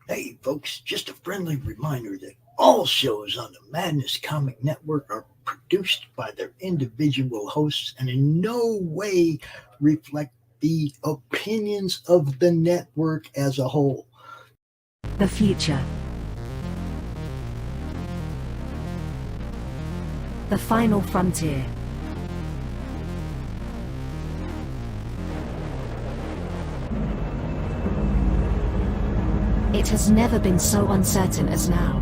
Hey, folks, just a friendly reminder that all shows on the Madness Comic Network are produced by their individual hosts and in no way reflect the opinions of the network as a whole. The future. The final frontier. It has never been so uncertain as now.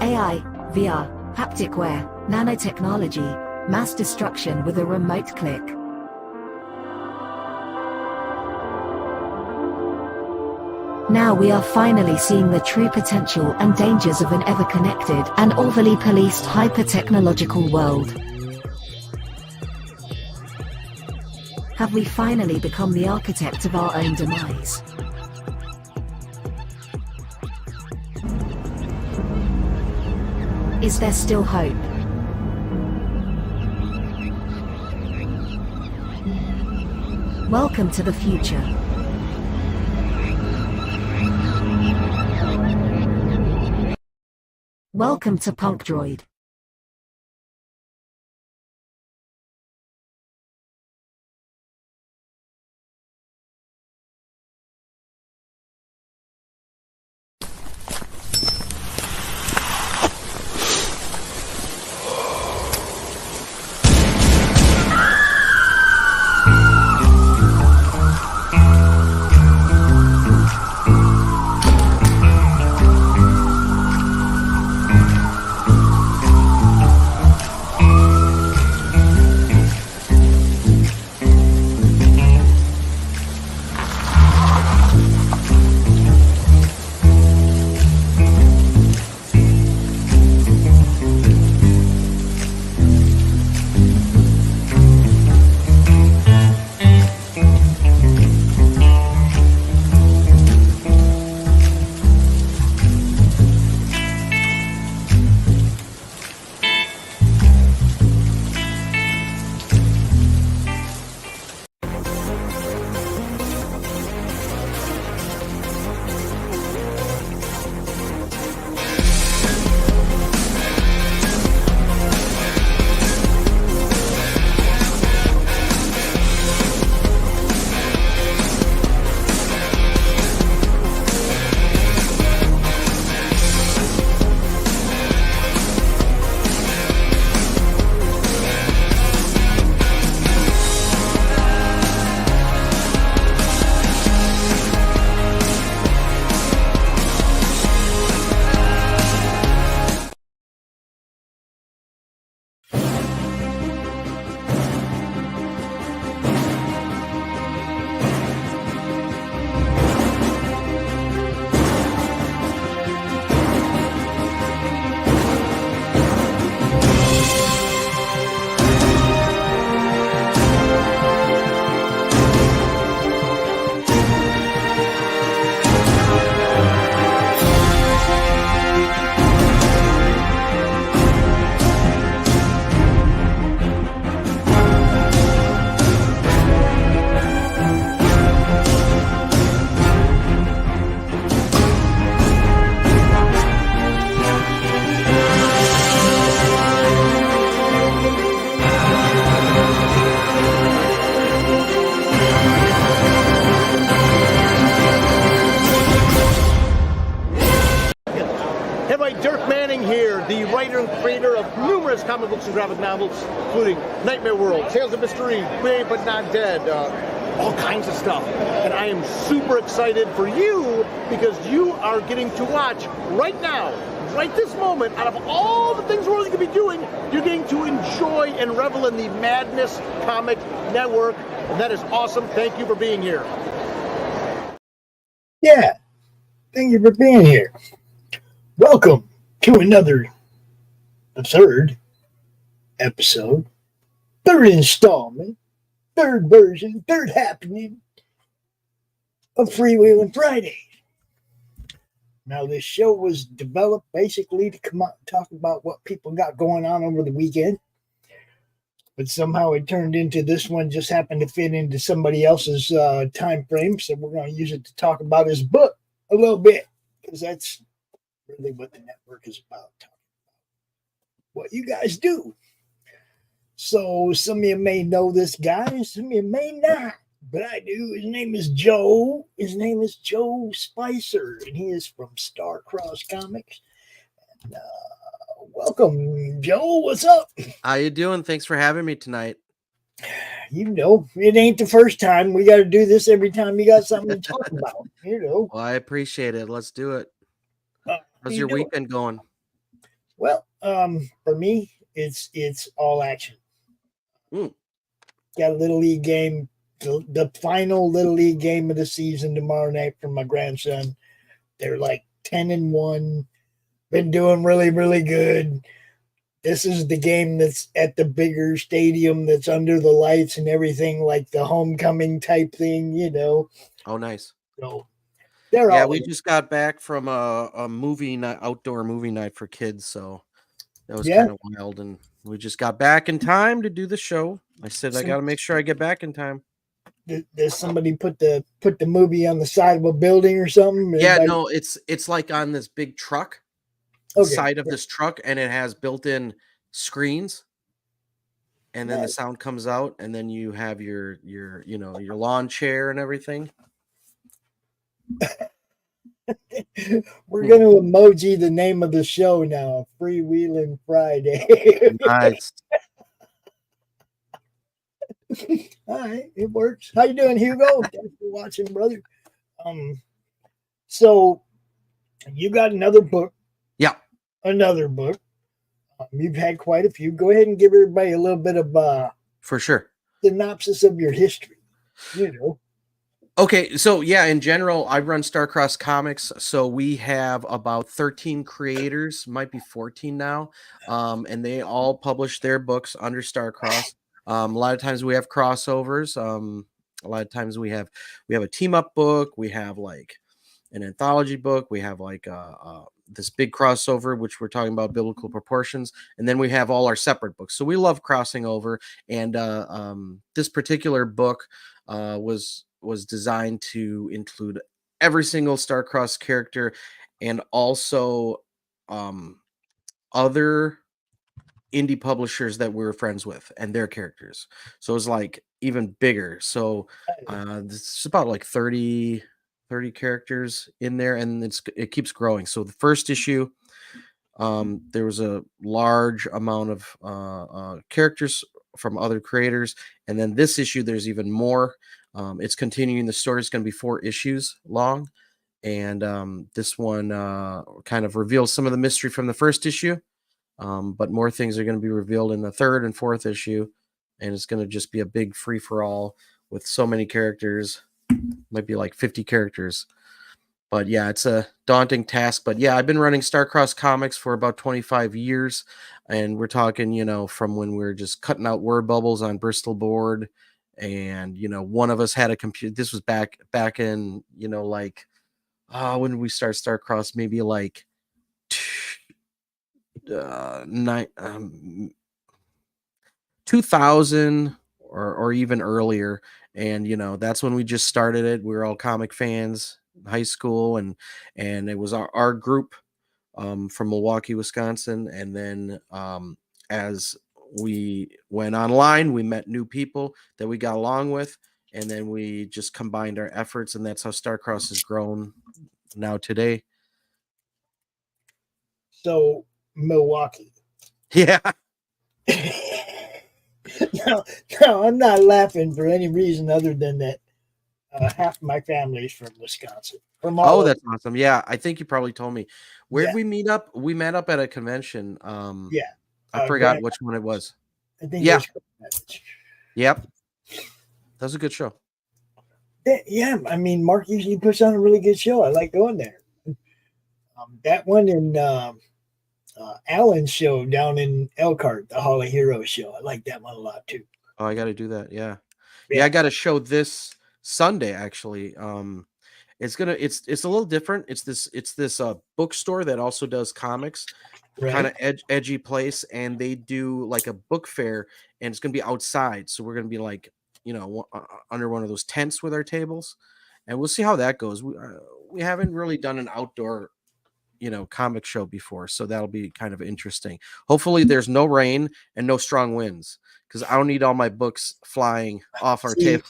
AI, VR, haptic wear, nanotechnology, mass destruction with a remote click. Now we are finally seeing the true potential and dangers of an ever-connected and overly policed hyper-technological world. Have we finally become the architect of our own demise? Is there still hope? Welcome to the future. Welcome to Punk Droid. The writer and creator of numerous comic books and graphic novels, including Nightmare World, Tales of Mystery, Brave But Not Dead, all kinds of stuff. And I am super excited for you because you are getting to watch right now, right this moment, out of all the things we're really going to be doing, you're getting to enjoy and revel in the Madness Comic Network. And that is awesome. Thank you for being here. Yeah, thank you for being here. Welcome to the third episode, third installment, third version, third happening of Freewheeling Fridays. Now, this show was developed basically to come out and talk about what people got going on over the weekend, but somehow it turned into this one just happened to fit into somebody else's time frame. So we're going to use it to talk about his book a little bit because that's really what the network is about. What you guys do. So some of you may know this guy, some of you may not, but I do. His name is Joe. His name is Joe Spicer, and he is from Starcross Comics. And, welcome, Joe. What's up? How you doing? Thanks for having me tonight. You know, it ain't the first time. We got to do this every time you got something to talk about. You know. Well, I appreciate it. Let's do it. How's your weekend going? Well, for me, it's all action. Got a little league game, the final little league game of the season tomorrow night for my grandson. They're like 10-1. Been doing really, really good. This is the game that's at the bigger stadium that's under the lights and everything, like the homecoming type thing, you know. Oh, nice. So we just got back from a movie night, outdoor movie night for kids, so that was kind of wild. And we just got back in time to do the show. I said I got to make sure I get back in time. Does somebody put the movie on the side of a building or something? Yeah, no, it's like on this big truck. The side of this truck, and it has built-in screens, and then the sound comes out, and then you have your lawn chair and everything. We're going to emoji the name of the show now, Freewheeling Friday. Nice. All right, it works. How you doing, Hugo? Thanks for watching, brother. So you got another book. Yeah. Another book. You've had quite a few. Go ahead and give everybody a little bit of for sure synopsis of your history. You know. Okay, so yeah, in general, I run Starcross Comics, so we have about 13 creators, might be 14 now, and they all publish their books under Starcross. A lot of times we have crossovers. A lot of times we have a team up book. We have like an anthology book. We have like this big crossover, which we're talking about biblical proportions, and then we have all our separate books. So we love crossing over, and this particular book was designed to include every single Starcross character, and also other indie publishers that we were friends with and their characters. So it was like even bigger. So it's about like 30 characters in there, and it keeps growing. So the first issue, there was a large amount of characters from other creators, and then this issue there's even more. It's continuing the story. It's going to be 4 issues long, and this one kind of reveals some of the mystery from the first issue. But more things are going to be revealed in the 3rd and 4th issue, and it's going to just be a big free-for-all with so many characters. Might be like 50 characters. But yeah, it's a daunting task. But yeah, I've been running Starcross Comics for about 25 years, and we're talking, from when we were just cutting out word bubbles on Bristol board, and one of us had a computer. This was back in like when did we start Starcross? Maybe like 2000 or even earlier, and that's when we just started it. We were all comic fans in high school, and it was our group from Milwaukee, Wisconsin, and then as we went online, we met new people that we got along with, and then we just combined our efforts, and that's how Starcross has grown now today. So Milwaukee. Yeah. No, I'm not laughing for any reason other than that half of my family is from Wisconsin. That's awesome. Yeah, I think you probably told me. Where did we meet up? We met up at a convention. I forgot which one it was. I think it was. Yep. That was a good show. Yeah, I mean, Mark usually puts on a really good show. I like going there. That one in Alan's show down in Elkhart, the Hall of Heroes show. I like that one a lot too. Oh, I got to do that. Yeah, I got a show this Sunday actually. It's a little different. It's this bookstore that also does comics, kind Right. of edgy place, and they do like a book fair, and it's going to be outside. So we're going to be like, under one of those tents with our tables, and we'll see how that goes. We haven't really done an outdoor, comic show before, so that'll be kind of interesting. Hopefully there's no rain and no strong winds, because I don't need all my books flying off our See, table.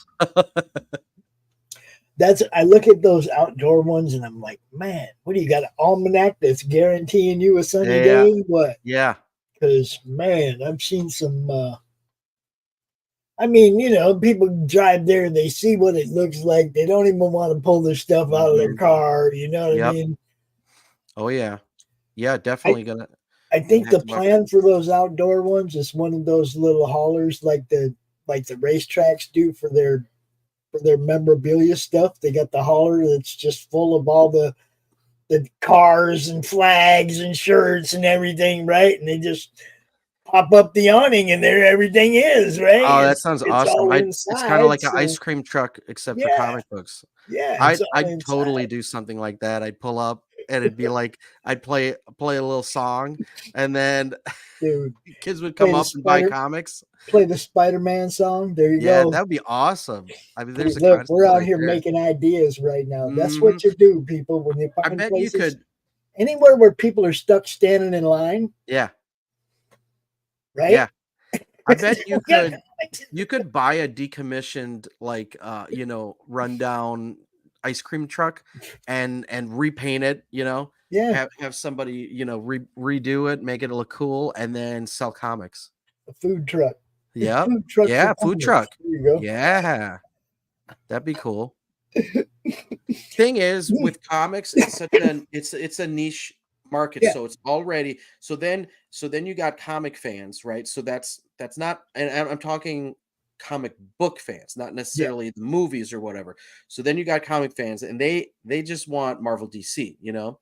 I look at those outdoor ones and I'm like, man, what do you got, an almanac that's guaranteeing you a sunny Yeah, day? What? yeah. Because man, I've seen some I mean, people drive there and they see what it looks like. They don't even want to pull their stuff out of their Mhm. car. You know what I Yep. mean? Oh yeah. Yeah, I, definitely gonna I think have the to watch. plan for those outdoor ones is one of those little haulers like the racetracks do for their memorabilia stuff. They got the hauler that's just full of all the cars and flags and shirts and everything, right? And they just pop up the awning and there everything is, right? Oh, that It's sounds it's awesome. all It's kind of inside. like an So ice cream truck except for yeah, comic books. yeah, it's all I'd totally inside, do something like that. I'd pull up and it'd be like I'd play a little song, and then dude. kids would Play come the up and buy Spider comics. Play the Spider-Man song. There you Yeah, go. that'd be awesome. I mean, there's Hey, the look, we're concept out right here there. making ideas right now. That's Hmm. what you do, people, when you I find bet you places could. anywhere where people are stuck standing in line, Yeah, right? yeah. I bet you We got could. You could buy a decommissioned, like, rundown ice cream truck, and repaint it. yeah, Have somebody, redo it, make it look cool, and then sell comics. a food truck. Yep. Food truck for Yeah, food comics. truck. There you go. Yeah, that'd be cool. Thing is, with comics, it's such an it's a niche market, Yeah, so it's already so then you got comic fans, right? So that's not, and I'm talking comic book fans, not yeah. necessarily the movies or whatever. So then you got comic fans, and they just want Marvel, DC. Mhm.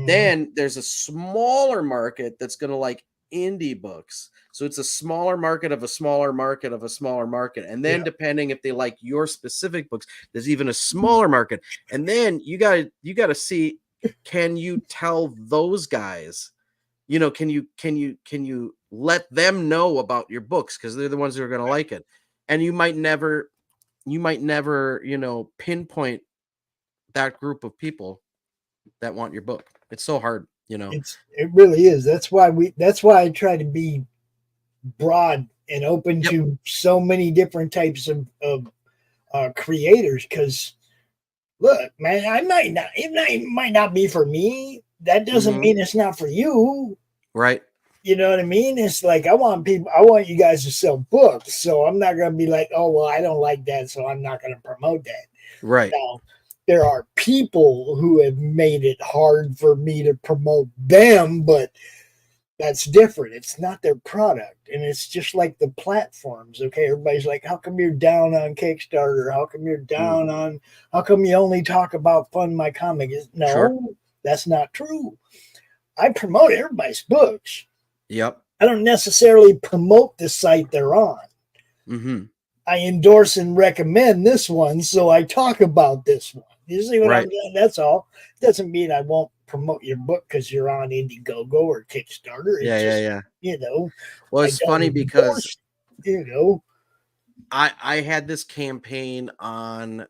Then there's a smaller market that's gonna like indie books. So it's a smaller market of a smaller market of a smaller market. And then Yeah. depending if they like your specific books, there's even a smaller market. And then you gotta see, can you tell those guys, can you let them know about your books, because they're the ones who are gonna like it. And you might never pinpoint that group of people that want your book. It's so hard. It really is. That's why I try to be broad and open Yep. to so many different types of creators. Because look, man, it might not be for me. That doesn't Mhm. mean it's not for you. Right. You know what I mean? It's like I want you guys to sell books, so I'm not gonna be like, oh well, I don't like that, so I'm not gonna promote that. Right. Now, there are people who have made it hard for me to promote them, but that's different. It's not their product. And it's just like the platforms. Okay. Everybody's like, how come you're down on Kickstarter? Mm. How come you only talk about Fund My Comic? Sure. No, that's not true. I promote everybody's books. Yep. I don't necessarily promote the site they're on. Mhm. I endorse and recommend this one, so I talk about this one. You see what I'm Right. doing? That's all. Doesn't mean I won't promote your book because you're on Indiegogo or Kickstarter. It's Yeah, yeah, just, yeah. you know, Well, I it's don't funny because endorse, you know. I had this campaign on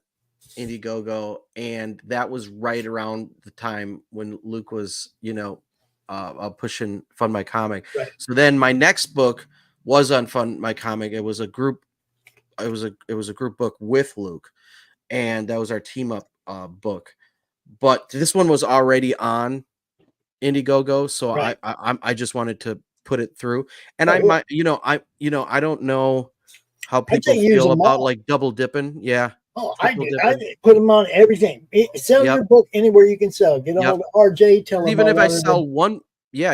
Indiegogo, and that was right around the time when Luke was, pushing Fund My Comic. Right. So then my next book was on Fund My Comic. It was a group book with Luke, and that was our team up book. But this one was already on Indiegogo, so I Right. I just wanted to put it through. And Oh, I yeah. might, I don't know how I people say use feel them about all. like double dipping. Yeah, Oh, I triple do. I dipping. put them on everything. Sell Yep, your book anywhere you can sell. Get a yep. hold of RJ. Tell 'Cause him I wanted to.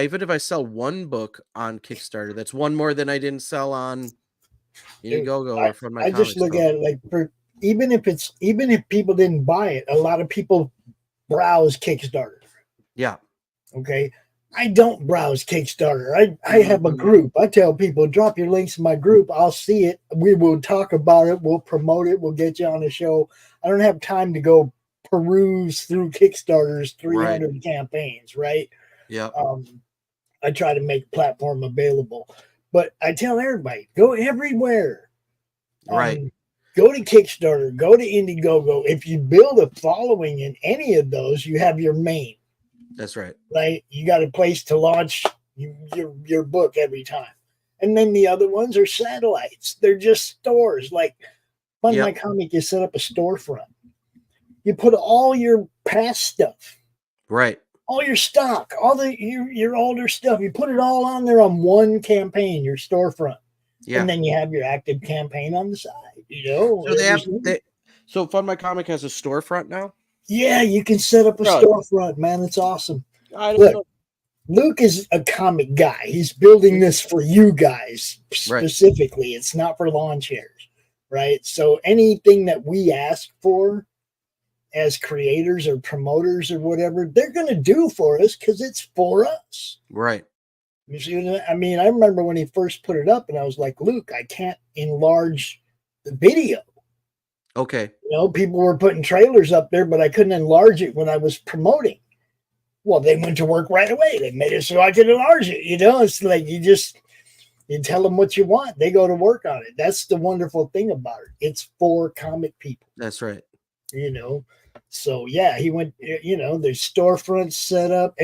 even if I sell one book on Kickstarter, that's one more than I didn't sell on Dude, Indiegogo or Fund My I just Comics. look So at it like even if people didn't buy it, a lot of people browse Kickstarter. yeah. Okay. I don't browse Kickstarter. I have a Mhm. group. I tell people, drop your links in my group. I'll see it. We will talk about it. We'll promote it. We'll get you on the show. I don't have time to go peruse through Kickstarter's Right. 300 campaigns, right? Yep. Um, I try to make platform available. But I tell everybody, go everywhere. Right. Go to Kickstarter, go to Indiegogo. If you build a following in any of those, you have your main. That's right. Right? You got a place to launch your book every time. And then the other ones are satellites. They're just stores. Like Fund My Comic, you set up a storefront. You put all your past stuff. Right. All your stock, all your older stuff, you put it all on there on one campaign, your storefront. Yeah. And then you have your active campaign on the side, So so Fund My Comic has a storefront now? Yeah, you can set up a storefront, man. It's awesome. Look, Luke is a comic guy. He's building this for you guys specifically. Right. It's not for lawn chairs, right? So anything that we ask for as creators or promoters or whatever, they're going to do for us because it's for us. Right. You see, I mean, I remember when he first put it up and I was like, Luke, I can't enlarge the video. Okay. People were putting trailers up there, but I couldn't enlarge it when I was promoting. Well, they went to work right away. They made it so I could enlarge it. It's like you tell them what you want. They go to work on it. That's the wonderful thing about it. It's for comic people. That's right. So yeah, he went, there's storefronts set up.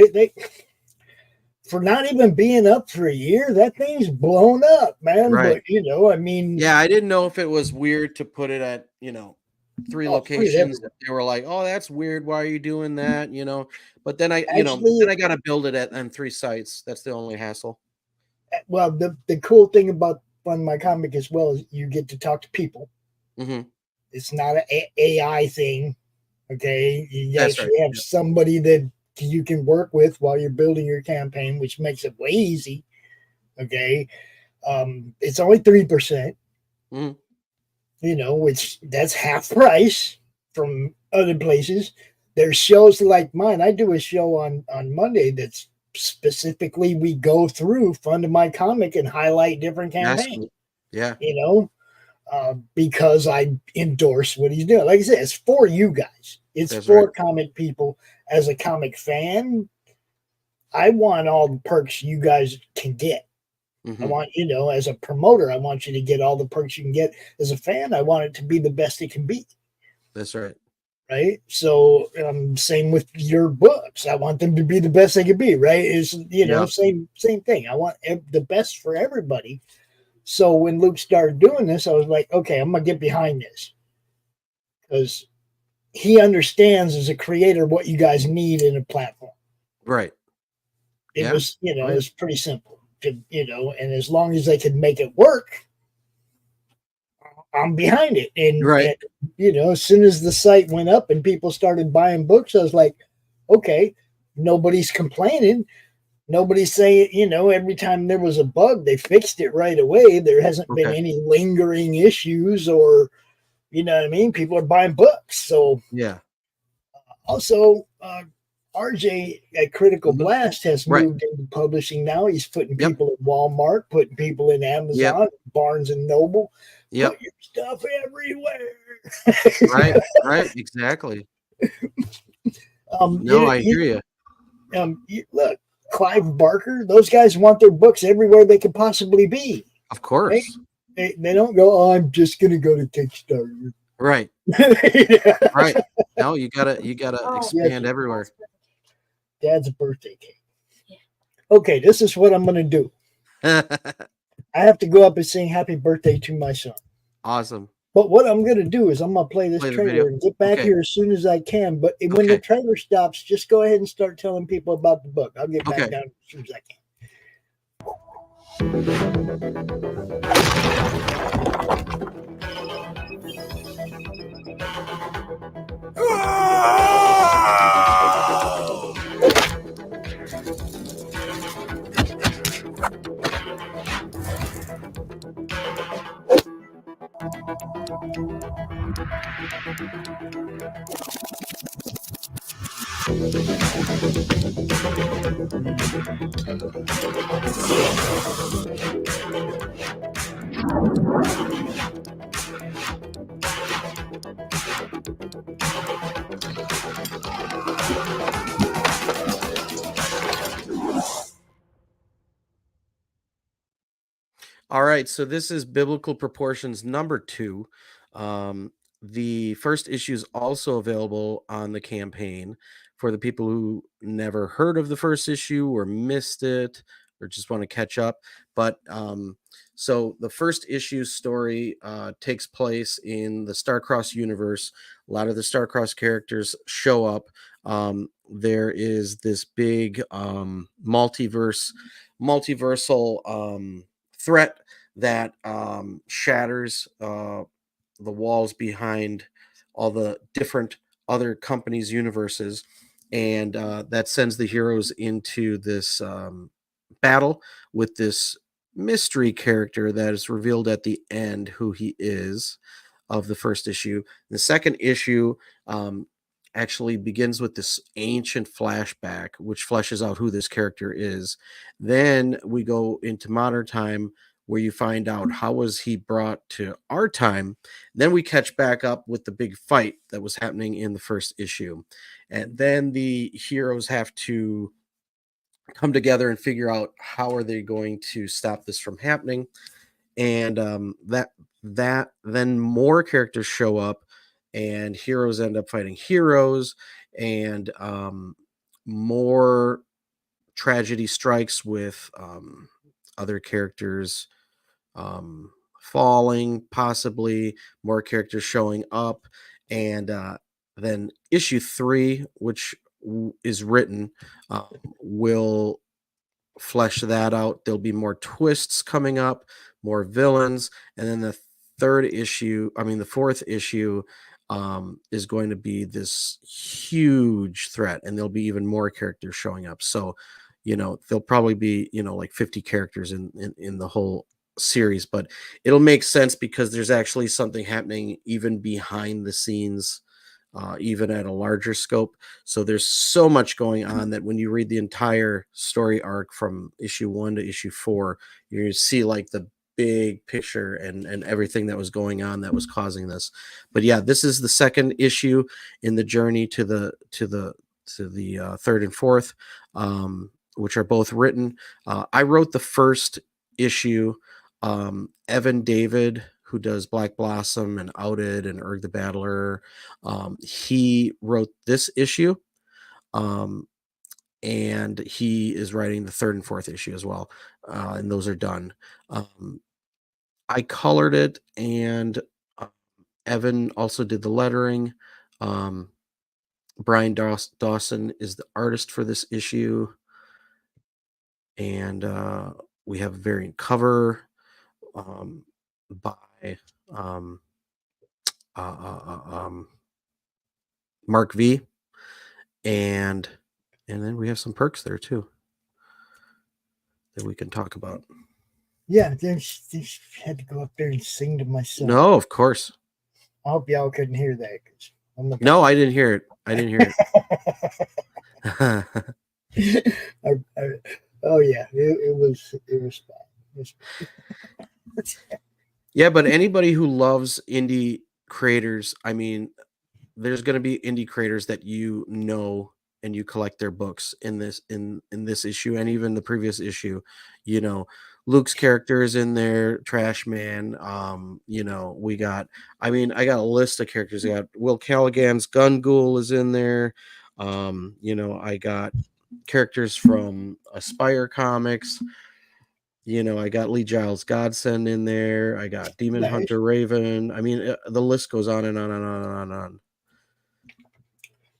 For not even being up for a year, that thing's blown up, man. Right. But, I mean. Yeah, I didn't know if it was weird to put it at, 3 locations. They were like, oh, that's weird. Why are you doing that? But then I got to build it on 3 sites. That's the only hassle. Well, the cool thing about Fund My Comic as well is you get to talk to people. Mm-hmm. It's not an AI thing. Okay. You actually have somebody that you can work with while you're building your campaign, which makes it way easy. Okay. It's only 3%. Mm-hmm. Which that's half price from other places. There's shows like mine. I do a show on Monday that's specifically we go through Fund My Comic and highlight different campaigns. Yeah. Because I endorse what he's doing. Like I said, it's for you guys. It's for comic people. As a comic fan, I want all the perks you guys can get. Mm-hmm. I want, as a promoter, I want you to get all the perks you can get. As a fan, I want it to be the best it can be. That's right. Right. So same with your books. I want them to be the best they can be. Right. It's, same thing. I want the best for everybody. So when Luke started doing this, I was like, okay, I'm going to get behind this. Because he understands as a creator what you guys need in a platform. Right. It was, it was pretty simple. And as long as they could make it work, I'm behind it. And, as soon as the site went up and people started buying books, I was like, okay, nobody's complaining. Nobody's saying, every time there was a bug, they fixed it right away. There hasn't been any lingering issues or, what I mean? People are buying books. So, yeah. Also, RJ at Critical Blast has moved into publishing now. He's putting people in Walmart, putting people in Amazon, Barnes and Noble. Yep. Put your stuff everywhere. Right, exactly. I hear you. Look, Clive Barker, those guys want their books everywhere they could possibly be. Of course. They don't go, I'm just going to go to Kickstarter. Right. Right. No, you gotta expand everywhere. Dad's birthday cake. Yeah. Okay, this is what I'm gonna do. I have to go up and sing happy birthday to my son. Awesome. But what I'm gonna do is I'm gonna play this trailer and get back here as soon as I can. But when the trailer stops, just go ahead and start telling people about the book. I'll get back down as soon as I can. All right, so this is Biblical Proportions number 2. The first issue is also available on the campaign for the people who never heard of the first issue or missed it or just want to catch up. But so the first issue story takes place in the Starcross universe. A lot of the Starcross characters show up. There is this big multiversal threat that shatters the walls behind all the different other companies' universes, and that sends the heroes into this battle with this mystery character that is revealed at the end who he is of the first issue. The second issue actually begins with this ancient flashback, which fleshes out who this character is. Then we go into modern time, where you find out how was he brought to our time. Then we catch back up with the big fight that was happening in the first issue. And then the heroes have to come together and figure out how are they going to stop this from happening. And that then more characters show up, and heroes end up fighting heroes, and more tragedy strikes with other characters falling, possibly more characters showing up. And then issue 3, which is written, will flesh that out. There'll be more twists coming up, more villains, and then the fourth issue is going to be this huge threat, and there'll be even more characters showing up. So, there'll probably be, like 50 characters in the whole series, but it'll make sense because there's actually something happening even behind the scenes, even at a larger scope. So there's so much going on that when you read the entire story arc from issue 1 to issue 4, you're going to see like the big picture and everything that was going on that was causing this. But yeah, this is the second issue in the journey to the third and fourth, which are both written. I wrote the first issue. Evan David, who does Black Blossom and Outed and Erg the Battler, he wrote this issue, and he is writing the third and fourth issue as well, and those are done. I colored it, and Evan also did the lettering. Brian Dawson is the artist for this issue, and we have a variant cover by Mark V, and then we have some perks there too that we can talk about. Yeah, just had to go up there and sing to myself. No, of course. I hope y'all couldn't hear that. No, I didn't hear it. Oh yeah, it was bad. Yeah, but anybody who loves indie creators, I mean, there's going to be indie creators that and you collect their books in this issue, and even the previous issue. Luke's character is in there, Trash Man. I got a list of characters. I got Will Callaghan's Gun Ghoul is in there. I got characters from Aspire Comics. I got Lee Giles Godsend in there. I got Demon Hunter Raven. I mean, the list goes on and on and on and on and on.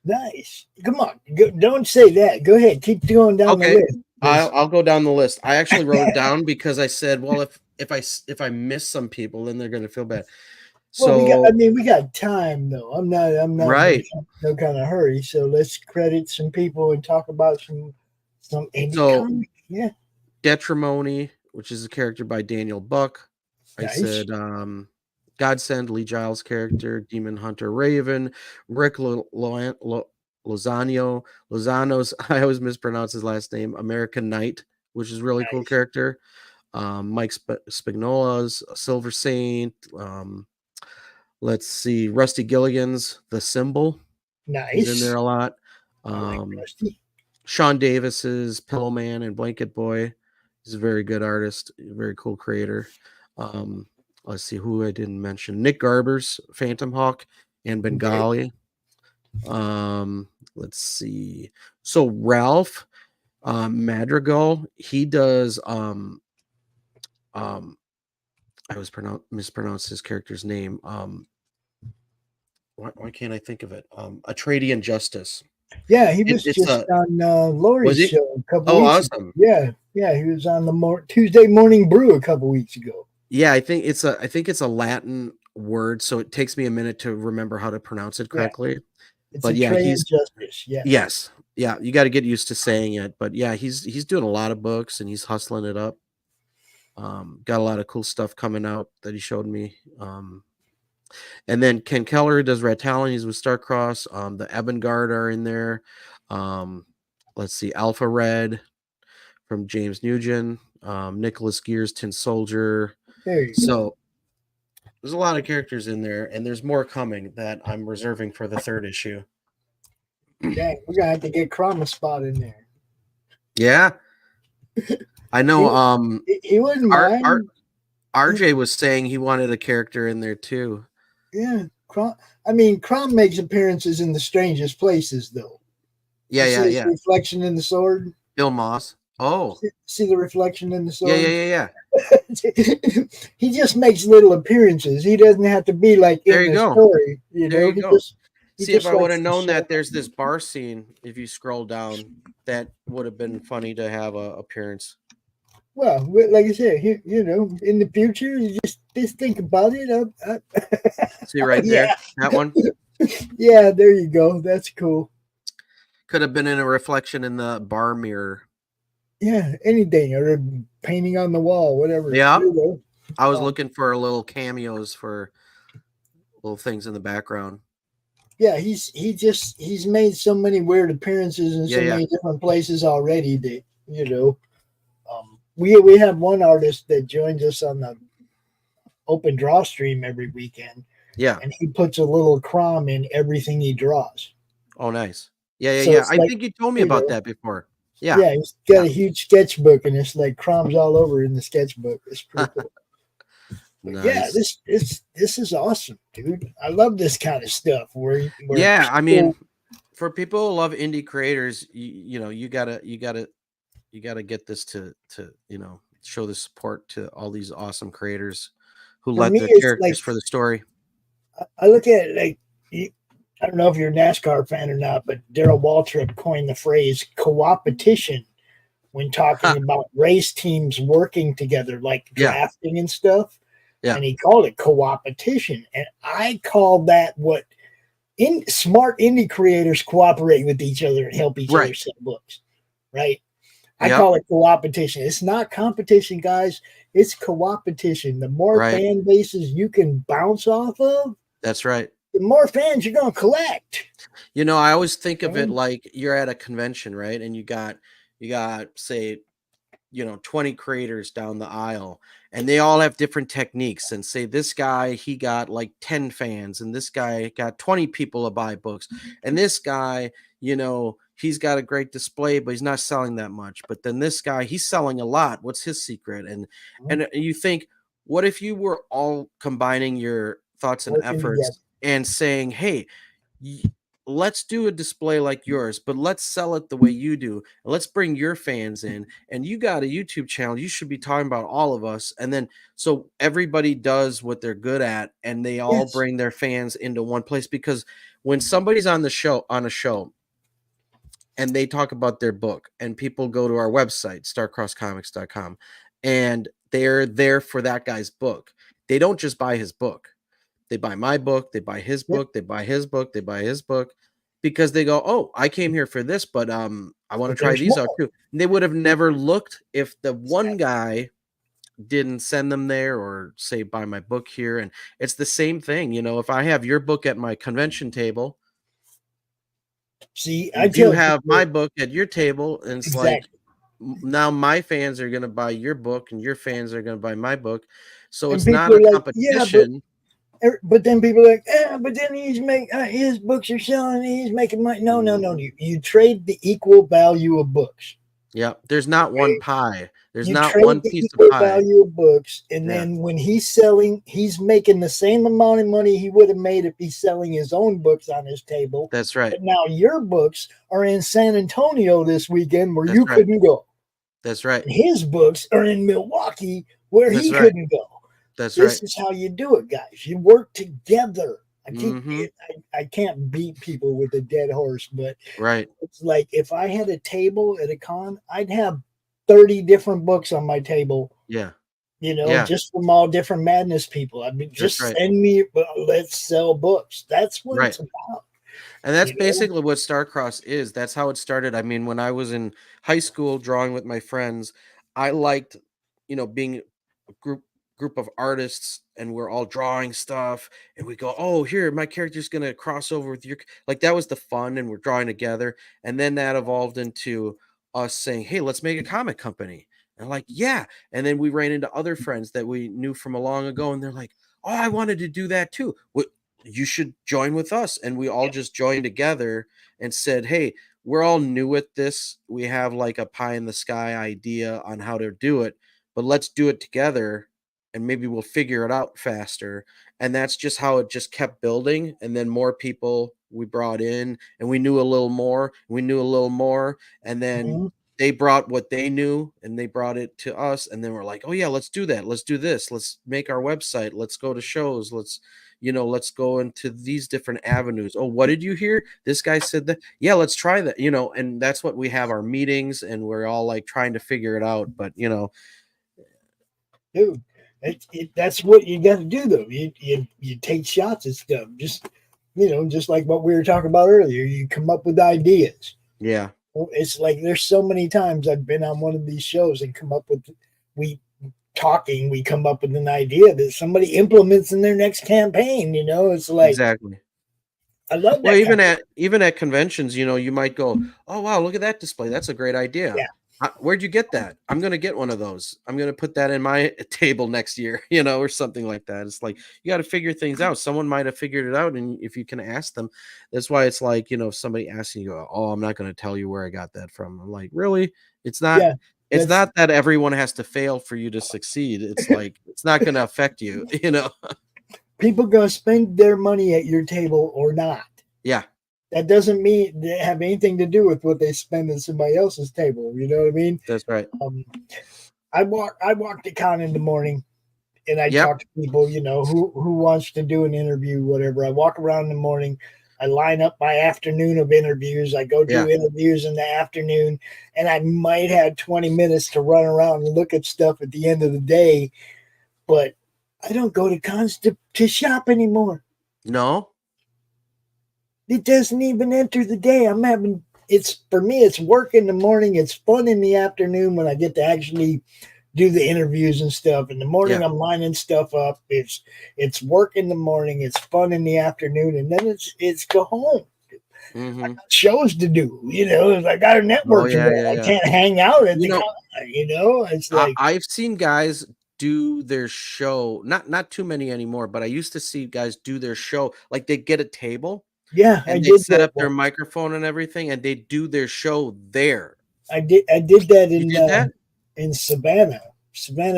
Nice. Come on. Don't say that. Go ahead. Keep going down the list. I'll go down the list. I actually wrote it down because I said, well, if I miss some people, then they're going to feel bad. So we got time though. I'm not right. In no kind of hurry. So let's credit some people and talk about some indie comics. Yeah. Detrimony, which is a character by Daniel Buck. Nice. I said Godsend, Lee Giles character, Demon Hunter Raven, Rick Lozano's, I always mispronounce his last name, American Knight, which is really cool character. Mike Spignola's Silver Saint. Let's see, Rusty Gilligan's The Symbol. Nice. He's in there a lot. Sean Davis's Pillowman and Blanket Boy. He's a very good artist, a very cool creator. Um, let's see who I didn't mention. Nick Garber's Phantom Hawk and Okay. Bengali. Let's see. So Ralph Madrigal, he does um I was mispronounced his character's name. Why can't I think of it? Atradian Justice. Yeah, he was It's just a on was Lori's he? show a couple Oh, weeks ago. awesome. Yeah, he was on the Tuesday Morning Brew a couple weeks ago. Yeah, I think it's a Latin word, so it takes me a minute to remember how to pronounce it Yeah, correctly. it's But a yeah, Trey he's Justice. Yes. yes. Yeah, you got to get used to saying it. But yeah, he's doing a lot of books and he's hustling it up. Got a lot of cool stuff coming out that he showed me. And then Ken Keller does Red Talon. He's with Starcross. The Ebon Guard are in there. Let's see, Alpha Red from James Nugent. Nicholas Gears, Tin Soldier. There you go. So there's a lot of characters in there, and there's more coming that I'm reserving for the third issue. Dang, we're gonna have to get Chroma Spot in there. Yeah, I know. He wouldn't mind. RJ was saying he wanted a character in there too. Yeah, Crom makes appearances in the strangest places, though. Yeah, You yeah, see his yeah. reflection in the sword. Bill Moss. Oh, See the reflection in the sword. yeah. He just makes little appearances. He doesn't have to be like There in you the go. story. There you go. He See, if just I would likes have to known show that up. there's this bar scene, if you scroll down, that would have been funny to have a appearance. Well, like I said, in the future, you just think about it. See right there, Yeah. that one Yeah, there you go. That's cool. could have been in a reflection in the bar mirror. Yeah, anything or a painting on the wall, whatever. Yeah. There you go. I was looking for little cameos for little things in the background. Yeah, he's made so many weird appearances in so Yeah. many different places already that we have one artist that joins us on the open draw stream every weekend, Yeah. and he puts a little Crom in everything he draws. Oh, nice. Yeah. So it's I like, think you told me about that before. Yeah. Yeah, he's got a huge sketchbook, and it's like Crom's all over in the sketchbook. It's pretty cool. Nice. Yeah, this is awesome, dude. I love this kind of stuff. Where yeah, I mean, for people who love indie creators, you gotta get this to show the support to all these awesome creators who For let me, the it's characters like- for the story. I look at it like, I don't know if you're a NASCAR fan or not, but Darrell Waltrip coined the phrase co-opetition when talking about race teams working together, like drafting and stuff. Yeah. And he called it co-opetition. And I call that what smart indie creators cooperate with each other and help each other sell books. Right? I call it co-opetition. It's not competition, guys. It's co-opetition. The more fan bases you can bounce off of, that's right. The more fans you're going to collect. I always think of it like you're at a convention, right? And you got say 20 creators down the aisle, and they all have different techniques, and say this guy, he got like 10 fans, and this guy got 20 people to buy books, and this guy, he's got a great display, but he's not selling that much. But then this guy, he's selling a lot. What's his secret? And you think, what if you were all combining your thoughts and efforts and saying, hey, let's do a display like yours, but let's sell it the way you do. And let's bring your fans in, and you got a YouTube channel. You should be talking about all of us. And then, so everybody does what they're good at, and they all bring their fans into one place. Because when somebody's on a show and they talk about their book, and people go to our website, starcrosscomics.com, and they're there for that guy's book, they don't just buy his book. They buy my book, they buy his book, they buy his book, they buy his book, because they go, oh, I came here for this, but I want to try these out too. And they would have never looked if the one guy didn't send them there or say, buy my book here. And it's the same thing. If I have your book at my convention table, I do have my book at your table, and it's like, now my fans are going to buy your book and your fans are going to buy my book. So it's not a competition. But then people are like, but then his books are selling, he's making money. No. You trade the equal value of books. Yeah. There's not one Okay? pie. There's You not trade one the piece of equal pie. value of books, and Yeah. then when he's selling, he's making the same amount of money he would have made if he's selling his own books on his table. That's right. But now your books are in San Antonio this weekend where That's you right. couldn't go. That's right. And his books are in Milwaukee where That's he right. couldn't go. That's right. This is how you do it, guys. You work together. Mhm. I can't beat people with a dead horse, but Right. it's like if I had a table at a con, I'd have 30 different books on my table, Yeah. Yeah. just from all different madness people. I mean, That's just right. send me, let's sell books. That's what Right. it's about, And that's you know? basically what Starcross is. That's how it started. I mean, when I was in high school drawing with my friends, I liked, being a group of artists and we're all drawing stuff and we go, "Oh, here, my character's going to cross over with your like that was the fun and we're drawing together." And then that evolved into us saying, "Hey, let's make a comic company." And like, "Yeah." And then we ran into other friends that we knew from a long ago and they're like, "Oh, I wanted to do that too. You should join with us." And we all just joined together and said, "Hey, we're all new at this. We have like a pie in the sky idea on how to do it, but let's do it together and maybe we'll figure it out faster." And that's just how it just kept building. And then more people we brought in and we knew a little more, we knew a little more. And then Mhm. they brought what they knew and they brought it to us. And then we're like, "Oh, yeah, let's do that. Let's do this. Let's make our website. Let's go to shows. Let's go into these different avenues. Oh, what did you hear? This guy said that. Yeah, let's try that." And that's what we have our meetings and we're all like trying to figure it out. But, Dude, that's what you got to do, though. You take shots at stuff. Just like what we were talking about earlier. You come up with ideas. yeah, It's like there's so many times I've been on one of these shows and we we come up with an idea that somebody implements in their next campaign. It's like exactly. I love Well, that kind of even at conventions, you might go, "Oh, wow, look at that display. That's a great idea. yeah, Where'd you get that? I'm gonna get one of those. I'm gonna put that in my table next year," or something like that. It's like you got to figure things out. Someone might have figured it out, and if you can ask them, that's why it's like if somebody asks you, "Oh, I'm not gonna tell you where I got that from." I'm like, really? It's not. yeah. It's That's not that everyone has to fail for you to succeed. It's like it's not gonna affect you. people gonna spend their money at your table or not. Yeah. That doesn't mean they have anything to do with what they spend at somebody else's table. You know what I mean? That's right. Um, I walk the con in the morning and I Yep. talk to people, who wants to do an interview, whatever. I walk around in the morning. I line up my afternoon of interviews. I go Yeah. do interviews in the afternoon, and I might have 20 minutes to run around and look at stuff at the end of the day. But I don't go to cons to shop anymore. No. It doesn't even enter the day. It's for me, it's work in the morning. It's fun in the afternoon when I get to actually do the interviews and stuff. In the morning, Yeah. I'm lining stuff up. It's work in the morning. It's fun in the afternoon, and then it's go home. I Mhm. got shows to do. I got a Oh, network to yeah, run. yeah, I yeah. can't hang out at You the know, con. It's I like I've seen guys do their show, not too many anymore, but I used to see guys do their show, like, they get a table, yeah, I and they did set that up their one. microphone and everything, and they do their show there. I did that You did that? in Savannah,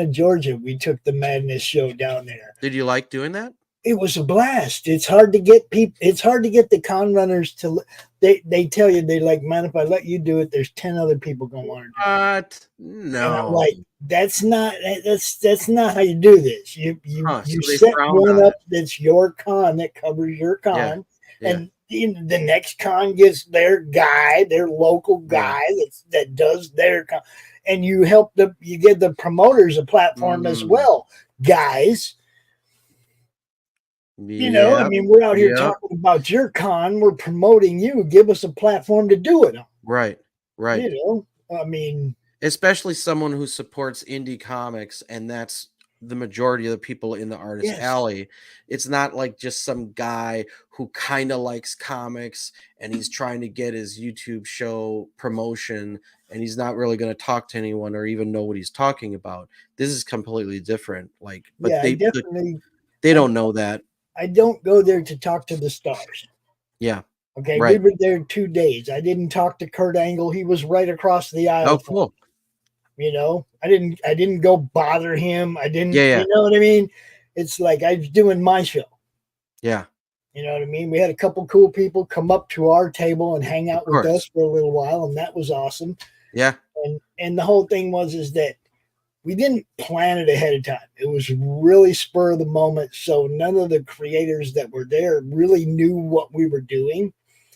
Georgia. We took the Madness show down there. Did you like doing that? It was a blast. It's hard to get people. It's hard to get the con runners to. They tell you they like, man, if I let you do it, there's 10 other people gonna want to do What? it. And I'm No. like, that's not how you do this. You you Huh, you so they set frowned one on up it. that's your con that covers your Yeah. con, Yeah. and the next con gets their guy, their local Yeah. guy that does their con, and you give the promoters a platform as Mm. well, guys. I Yep. mean, we're out here Yep. talking about your con. We're promoting you. Give us a platform to do it on. Right. Right. I mean, Especially someone who supports indie comics, and that's the majority of the people in the artist yes, alley. It's not like just some guy who kind of likes comics and he's trying to get his YouTube show promotion and he's not really going to talk to anyone or even know what he's talking about. This is completely different. Like, but yeah, they I, don't know that. I don't go there to talk to the stars. Yeah. Okay, we Right. were there 2 days. I didn't talk to Kurt Angle. He was right across the aisle Oh, from me. cool. I didn't go bother him. I didn't, Yeah, you yeah, know what I mean? It's like I was doing my show. yeah. You know what I mean? We had a couple cool people come up to our table and hang Of out with us course. for a little while, and that was awesome. Yeah. And the whole thing is that we didn't plan it ahead of time. It was really spur of the moment. So none of the creators that were there really knew what we were doing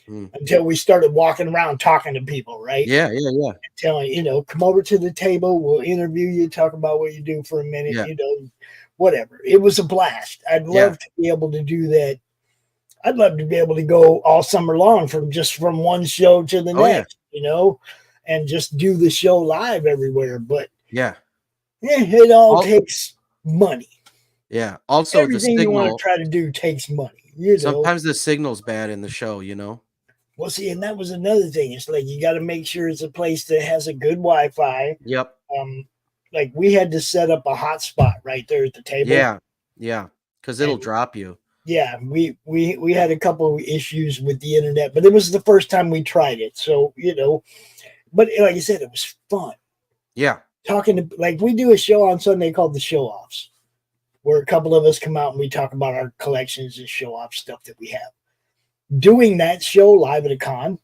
Mm. until we started walking around talking to people, right? Yeah, yeah, yeah, Telling, come over to the table, we'll interview you, talk about what you do for a minute, yeah, whatever. It was a blast. I'd yeah. love to be able to do that. I'd love to be able to go all summer long from one show to the Oh, yeah, next, and just do the show live everywhere. But yeah. it all All takes money. Yeah. Also, the Everything you want to signal. try to do takes money. Sometimes the signal's bad in the show, you know? Well, see, and that was another thing. It's like you got to make sure it's a place that has a good Wi-Fi. Yep. Like we had to set up a hotspot right there at the table. Yeah. Yeah. Because it'll And drop you. yeah, we had a couple of issues with the internet, but it was the first time we tried it. So, but like I said, it was fun. Yeah. Talking to, like, we do a show on Sunday called the Show Offs, where a couple of us come out and we talk about our collections and show off stuff that we have. Doing that show live at a con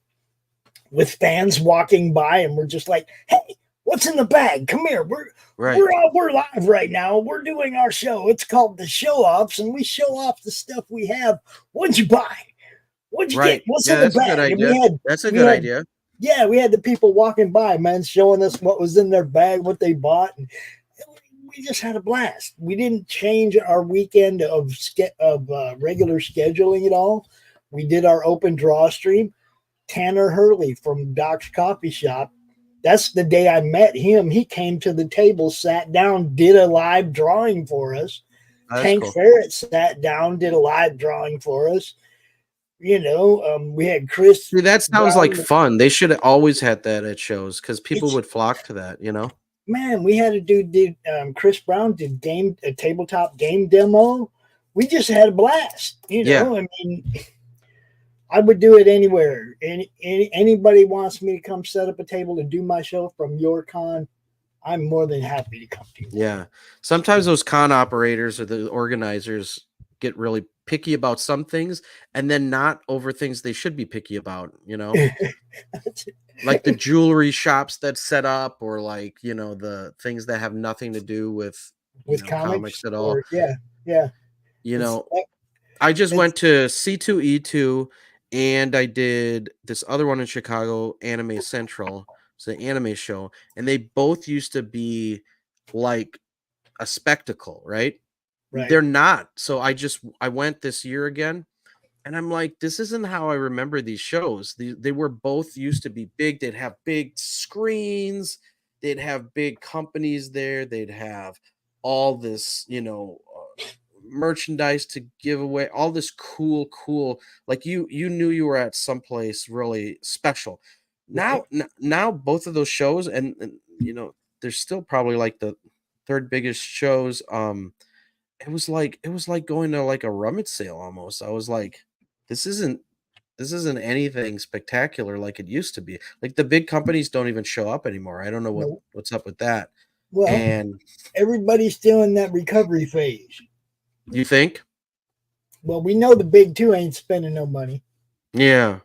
with fans walking by, and we're just like, hey, what's in the bag? Come here. Right. We're live right now. We're doing our show. It's called the Show Offs, and we show off the stuff we have. What'd you buy? What'd you Right. get? What's Yeah, in the that's a good bag? And idea. That's a good idea. yeah, we had the people walking by, man, showing us what was in their bag, what they bought, and we just had a blast. We didn't change our weekend of regular scheduling at all. We did our open draw stream. Tanner Hurley from Doc's Coffee Shop. That's the day I met him. He came to the table, sat down, did a live drawing for us. That's Tank cool. Ferret sat down, did a live drawing for us. We had Chris. See, that sounds Brown. like fun. They should have always had that at shows because people would flock to that, you know? Man, we had a dude did Chris Brown did a tabletop game demo. We just had a blast. Yeah. I mean, I would do it anywhere. Anybody wants me to come set up a table and do my show from your con, I'm more than happy to come to you. Yeah. Sometimes those con operators or the organizers get really picky about some things and then not over things they should be picky about, you know? Like the jewelry shops that set up, or like, the things that have nothing to do with comics at all. Yeah. I just went to C2E2 and I did this other one in Chicago, Anime Central. It's an anime show, and they both used to be like a spectacle, right? Right. They're not. So I went this year again, and I'm like, this isn't how I remember these shows. They were both used to be big. They'd have big screens. They'd have big companies there. They'd have all this, merchandise to give away. All this cool. Like you knew you were at someplace really special. Now, now both of those shows, and they're still probably like the third biggest shows. It was like going to like a rummage sale almost. I was like, this isn't anything spectacular like it used to be. Like the big companies don't even show up anymore. I don't know Nope. what's up with that. Well, And everybody's still in that recovery phase. you think? Well, we know the big two ain't spending no money. Yeah.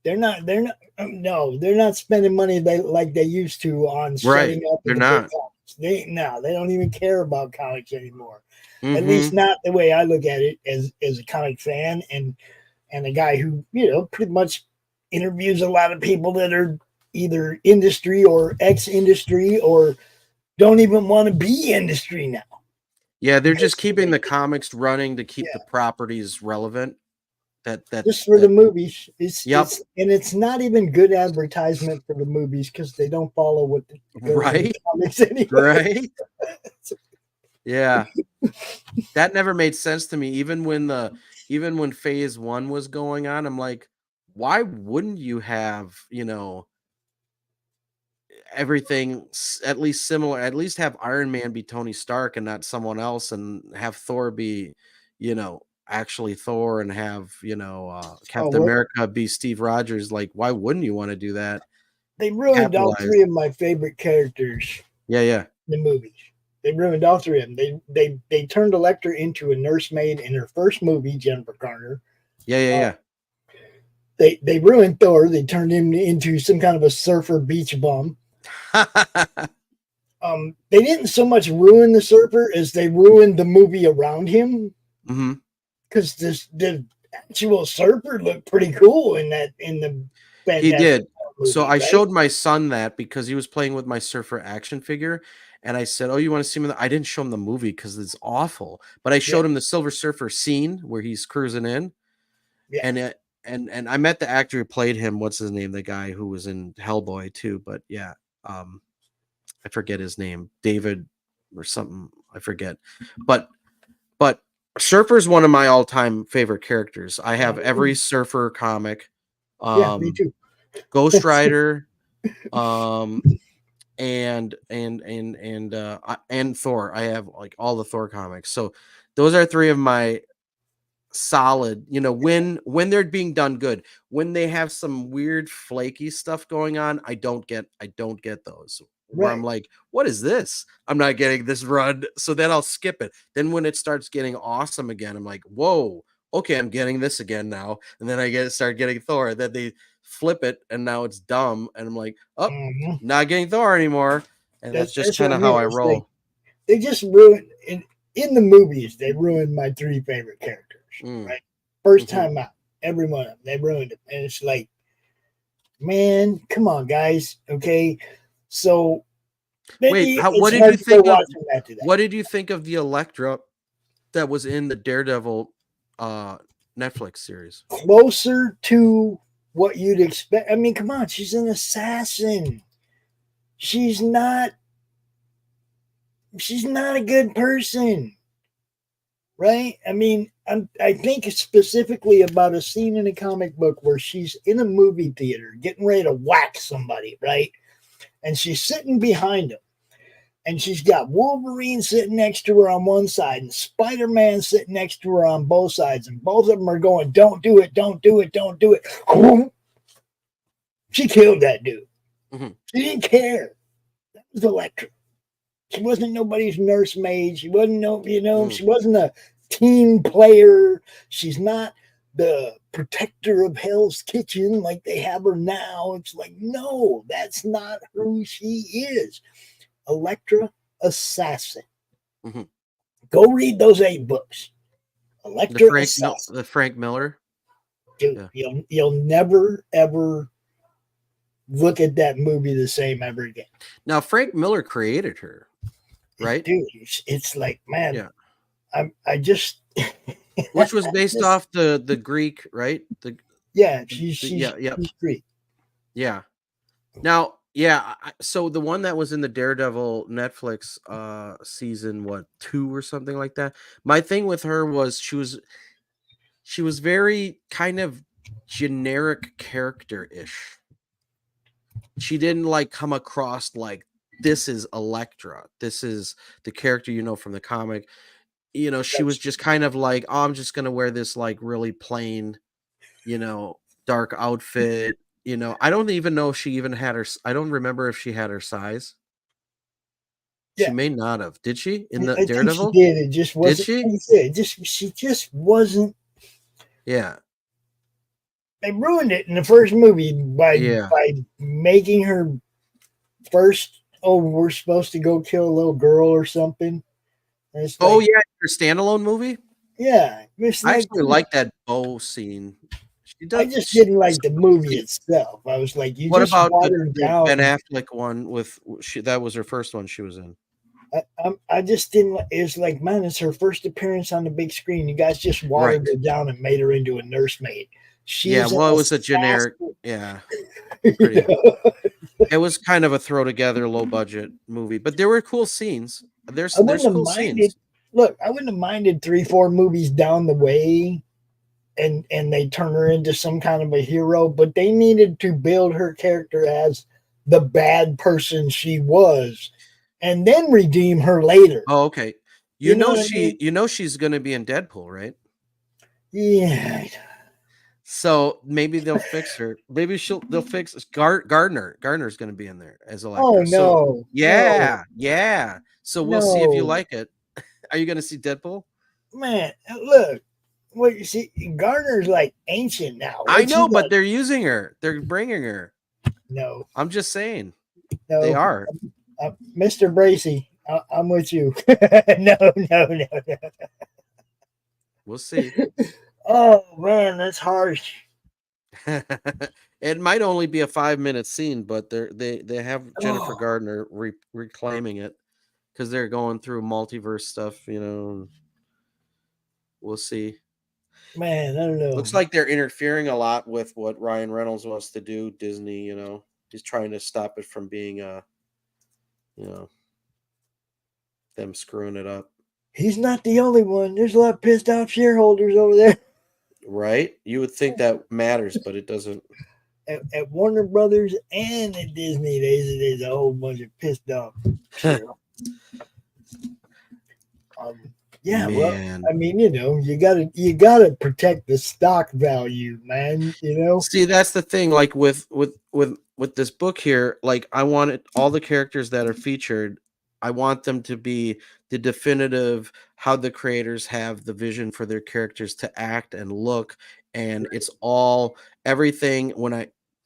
They're not spending money like they used to on setting up. They're not. They don't even care about comics anymore. Mm-hmm. At least not the way I look at it as a comic fan and a guy who, pretty much interviews a lot of people that are either industry or ex-industry or don't even want to be industry now. Yeah, they're just keeping the comics running to keep the properties relevant. That just for the movies. Yep. It's not even good advertisement for the movies because they don't follow what the comics anyway. Right. Yeah. That never made sense to me. Even when phase 1 was going on, I'm like, why wouldn't you have, everything at least similar? At least have Iron Man be Tony Stark and not someone else, and have Thor be, actually Thor and have, Oh, Captain well, America be Steve Rogers. Like, why wouldn't you want to do that? they ruined all Capitalize. three of my favorite characters Yeah, yeah. in the movies. They ruined all three of them. They turned Elektra into a nursemaid in her first movie, Jennifer Garner. Yeah, yeah, They ruined Thor. They turned him into some kind of a surfer beach bum. yeah. They didn't so much ruin the surfer as they ruined the movie around him. hmm Because the actual surfer looked pretty cool in the He Fantastic did. Four movie, So I right? showed my son that because he was playing with my surfer action figure. And I said, "Oh, you want to see him?" I didn't show him the movie because it's awful. But I Yeah, showed him the Silver Surfer scene where he's cruising in. yeah. And and I met the actor who played him. What's his name? The guy who was in Hellboy too. But yeah, I forget his name, David or something. I forget. But but Surfer's one of my all-time favorite characters. I have every Surfer comic. Yeah, me too. Ghost Rider, um, and Thor. I have like all the Thor comics. So those are three of my solid, when they're being done good. When they have some weird flaky stuff going on, I don't get those. Where I'm Right. like, what is this? I'm not getting this run. So then I'll skip it. Then when it starts getting awesome again, I'm like, whoa, okay, I'm getting this again now. And then start getting Thor. Then they flip it and now it's dumb. And I'm like, oh, Mhm. not getting Thor anymore. And that's just That's what kind I of how mean. I It's like roll. they just ruined in the movies. They ruined my three favorite characters. Mm, Right, 1st mhm. time out, every one of them they ruined them, and it's like, man, come on, guys. Okay, so Wait, maybe what it's did hard you to go think of watch them after that. what did you think of the Elektra that was in the Daredevil uh Netflix series? Closer to what you'd expect. I mean, come on, she's an assassin. She's not. She's not a good person, right? I mean, I think specifically about a scene in a comic book where she's in a movie theater getting ready to whack somebody, right? And she's sitting behind him, and she's got Wolverine sitting next to her on one side and Spider-Man sitting next to her on both sides, and both of them are going, "Don't do it, don't do it, don't do it." She killed that dude. Mhm. She didn't care. That was Elektra. She wasn't nobody's nursemaid. She wasn't Mm. she wasn't a team player. She's not the protector of Hell's Kitchen like they have her now. It's like, no, that's not who she is. Elektra Assassin. Mhm. Go read those 8 books. Elektra Assassin. The Frank Miller. Dude, Yeah. you'll never ever look at that movie the same ever again. Now Frank Miller created her, right? Dude, it's like, man, Yeah. I just Which was based just, off the Greek, right? yeah, Yeah. she's great. Yeah. Now, yeah, so the one that was in the Daredevil Netflix season, what, 2 or something like that. My thing with her was she was very kind of generic character-ish. She didn't like come across like this is Elektra. This is the character from the comic. She was That's just kind of like, oh, I'm just gonna wear this like really plain, dark outfit. I don't even know if she even had her. I don't remember if she had her size. She yeah. may not have. Did she in the I think she Daredevil? did. It just Did wasn't. she? Like I said, she just wasn't. Yeah. They ruined it in the first movie Yeah. by making her first. Oh, we're supposed to go kill a little girl or something. And it's Oh like, yeah, her standalone movie. yeah, it's I like actually like that bow scene. She I does. just didn't like the movie She, itself. I was like, you what just about watered the Ben down. Affleck one with that was her first one she was in. I just didn't. It's like, man, it's her first appearance on the big screen. You guys just Right. watered her down and made her into a nursemaid. Yeah, She's an well, it was a generic. assassin. Yeah, You pretty. know? It was kind of a throw together, low budget movie, but there were cool scenes. I There's wouldn't have cool minded. scenes. Look, I wouldn't have minded 3, 4 movies down the way, and they turn her into some kind of a hero. But they needed to build her character as the bad person she was, and then redeem her later. Oh, okay. You know what I mean? She's gonna be in Deadpool, right? Yeah. So maybe they'll fix her. Maybe they'll fix Gardner. Gardner's going to be in there as Oh Electra. So no, no, yeah. So we'll see if you no, like it. Are you going to see Deadpool? man! Look, what you see, Gardner's like ancient now. I What's he know, but got? they're using her. They're bringing her. No, I'm just saying they no, are. Mr. Bracy, I'm with you. No, no, no, no. We'll see. Oh man, that's harsh. It might only be a 5-minute scene, but they have Jennifer Oh Gardner reclaiming it because they're going through multiverse stuff. We'll see. man, I don't know. Looks like they're interfering a lot with what Ryan Reynolds wants to do. Disney, he's trying to stop it from being you know, them screwing it up. He's not the only one. There's a lot of pissed off shareholders over there Right? You would think that matters, but it doesn't. at Warner Brothers and at Disney. There's a whole bunch of pissed off. Yeah, well, Man. I mean, you gotta protect the stock value, man. See, that's the thing. Like with this book here, like I wanted all the characters that are featured. I want them to be the definitive how the creators have the vision for their characters to act and look, and it's all everything.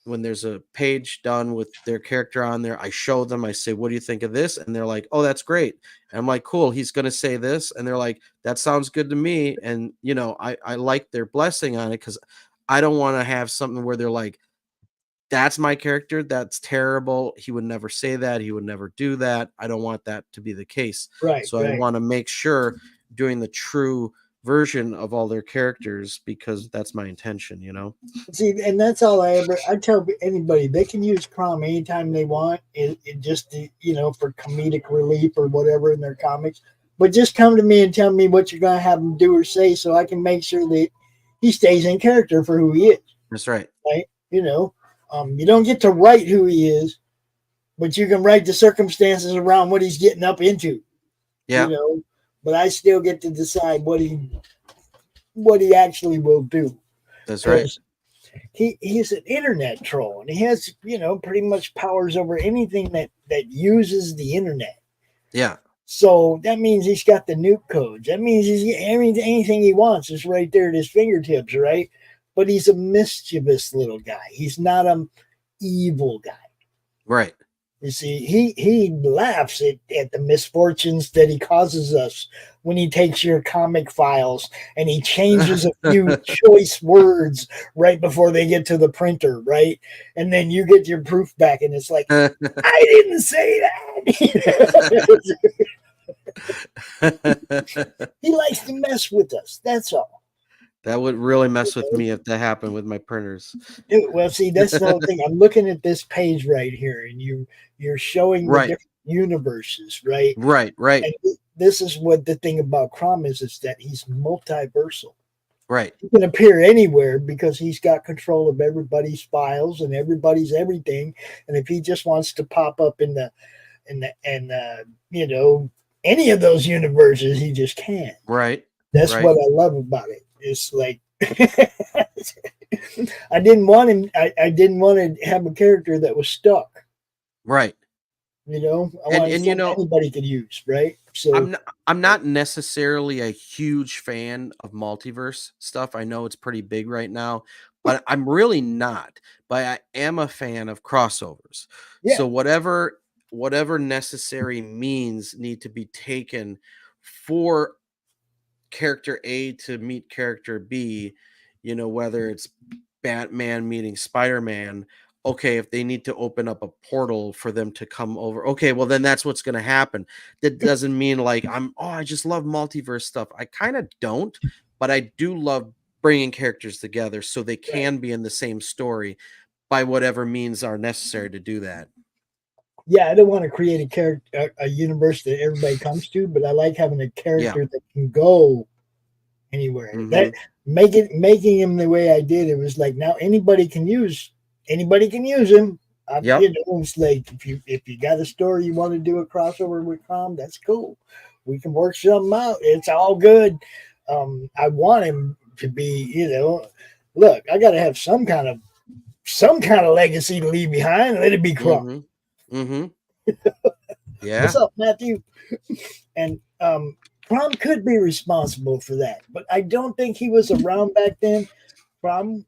When there's a page done with their character on there, I show them. I say, "What do you think of this?" And they're like, "Oh, that's great." And I'm like, "Cool, he's gonna say this," and they're like, "That sounds good to me." And I like their blessing on it because I don't want to have something where they're like, that's my character. That's terrible. He would never say that. He would never do that. I don't want that to be the case. Right, So I right. want to make sure doing the true version of all their characters because that's my intention, See, and that's all I tell anybody they can use Crom anytime they want. It just for comedic relief or whatever in their comics. But just come to me and tell me what you're gonna have him do or say, so I can make sure that he stays in character for who he is. That's right. Right? You don't get to write who he is, but you can write the circumstances around what he's getting up into. Yeah. But I still get to decide what he actually will do. That's right. He's an internet troll, and he has pretty much powers over anything that uses the internet. Yeah. So that means he's got the nuke codes. That means anything he wants is right there at his fingertips, right? But he's a mischievous little guy. He's not an evil guy. Right. You see, he laughs at the misfortunes that he causes us when he takes your comic files and he changes a few choice words right before they get to the printer, right? And then you get your proof back and it's like, I didn't say that. He likes to mess with us. That's all. That would really mess with me if that happened with my printers. Well, see, that's the whole thing. I'm looking at this page right here, and you're showing the different universes, right? Right. And this is what the thing about Crom is that he's multiversal. Right. He can appear anywhere because he's got control of everybody's files and everybody's everything. And if he just wants to pop up in any of those universes, he just can. Right. That's what I love about it. It's like I didn't want him. I didn't want to have a character that was stuck. Right. I wanted anybody could use. Right. So I'm not necessarily a huge fan of multiverse stuff. I know it's pretty big right now, but I'm really not. But I am a fan of crossovers. Yeah. So whatever necessary means need to be taken for character A to meet character B, whether it's Batman meeting Spider-Man. Okay, if they need to open up a portal for them to come over, okay, well then that's what's going to happen. That doesn't mean like I just love multiverse stuff. I kind of don't, but I do love bringing characters together so they can be in the same story by whatever means are necessary to do that. Yeah, I don't want to create a universe that everybody comes to, but I like having a character that can go anywhere. Mm-hmm. That making him the way I did, it was like now anybody can use him. It's like if you got a story you want to do a crossover with Crom, that's cool. We can work something out. It's all good. I want him to be, look, I got to have some kind of legacy to leave behind. Let it be Crumb. Yeah. What's up, Matthew? And Crumb could be responsible for that, but I don't think he was around back then. Crumb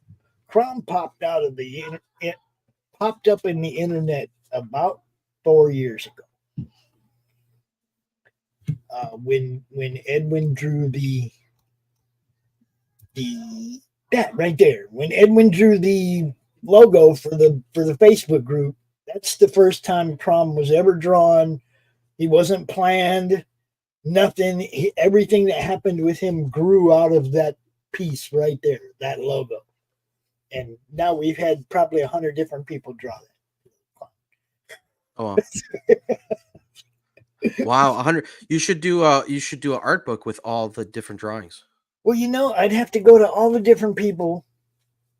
popped out of it popped up in the internet about 4 years ago. When Edwin drew that right there, when Edwin drew the logo for the Facebook group, that's the first time Crumb was ever drawn. He wasn't planned, nothing. Everything that happened with him grew out of that piece right there, that logo. And now we've had probably 100 different people draw that. Oh, wow, 100. You should do an art book with all the different drawings. Well, I'd have to go to all the different people.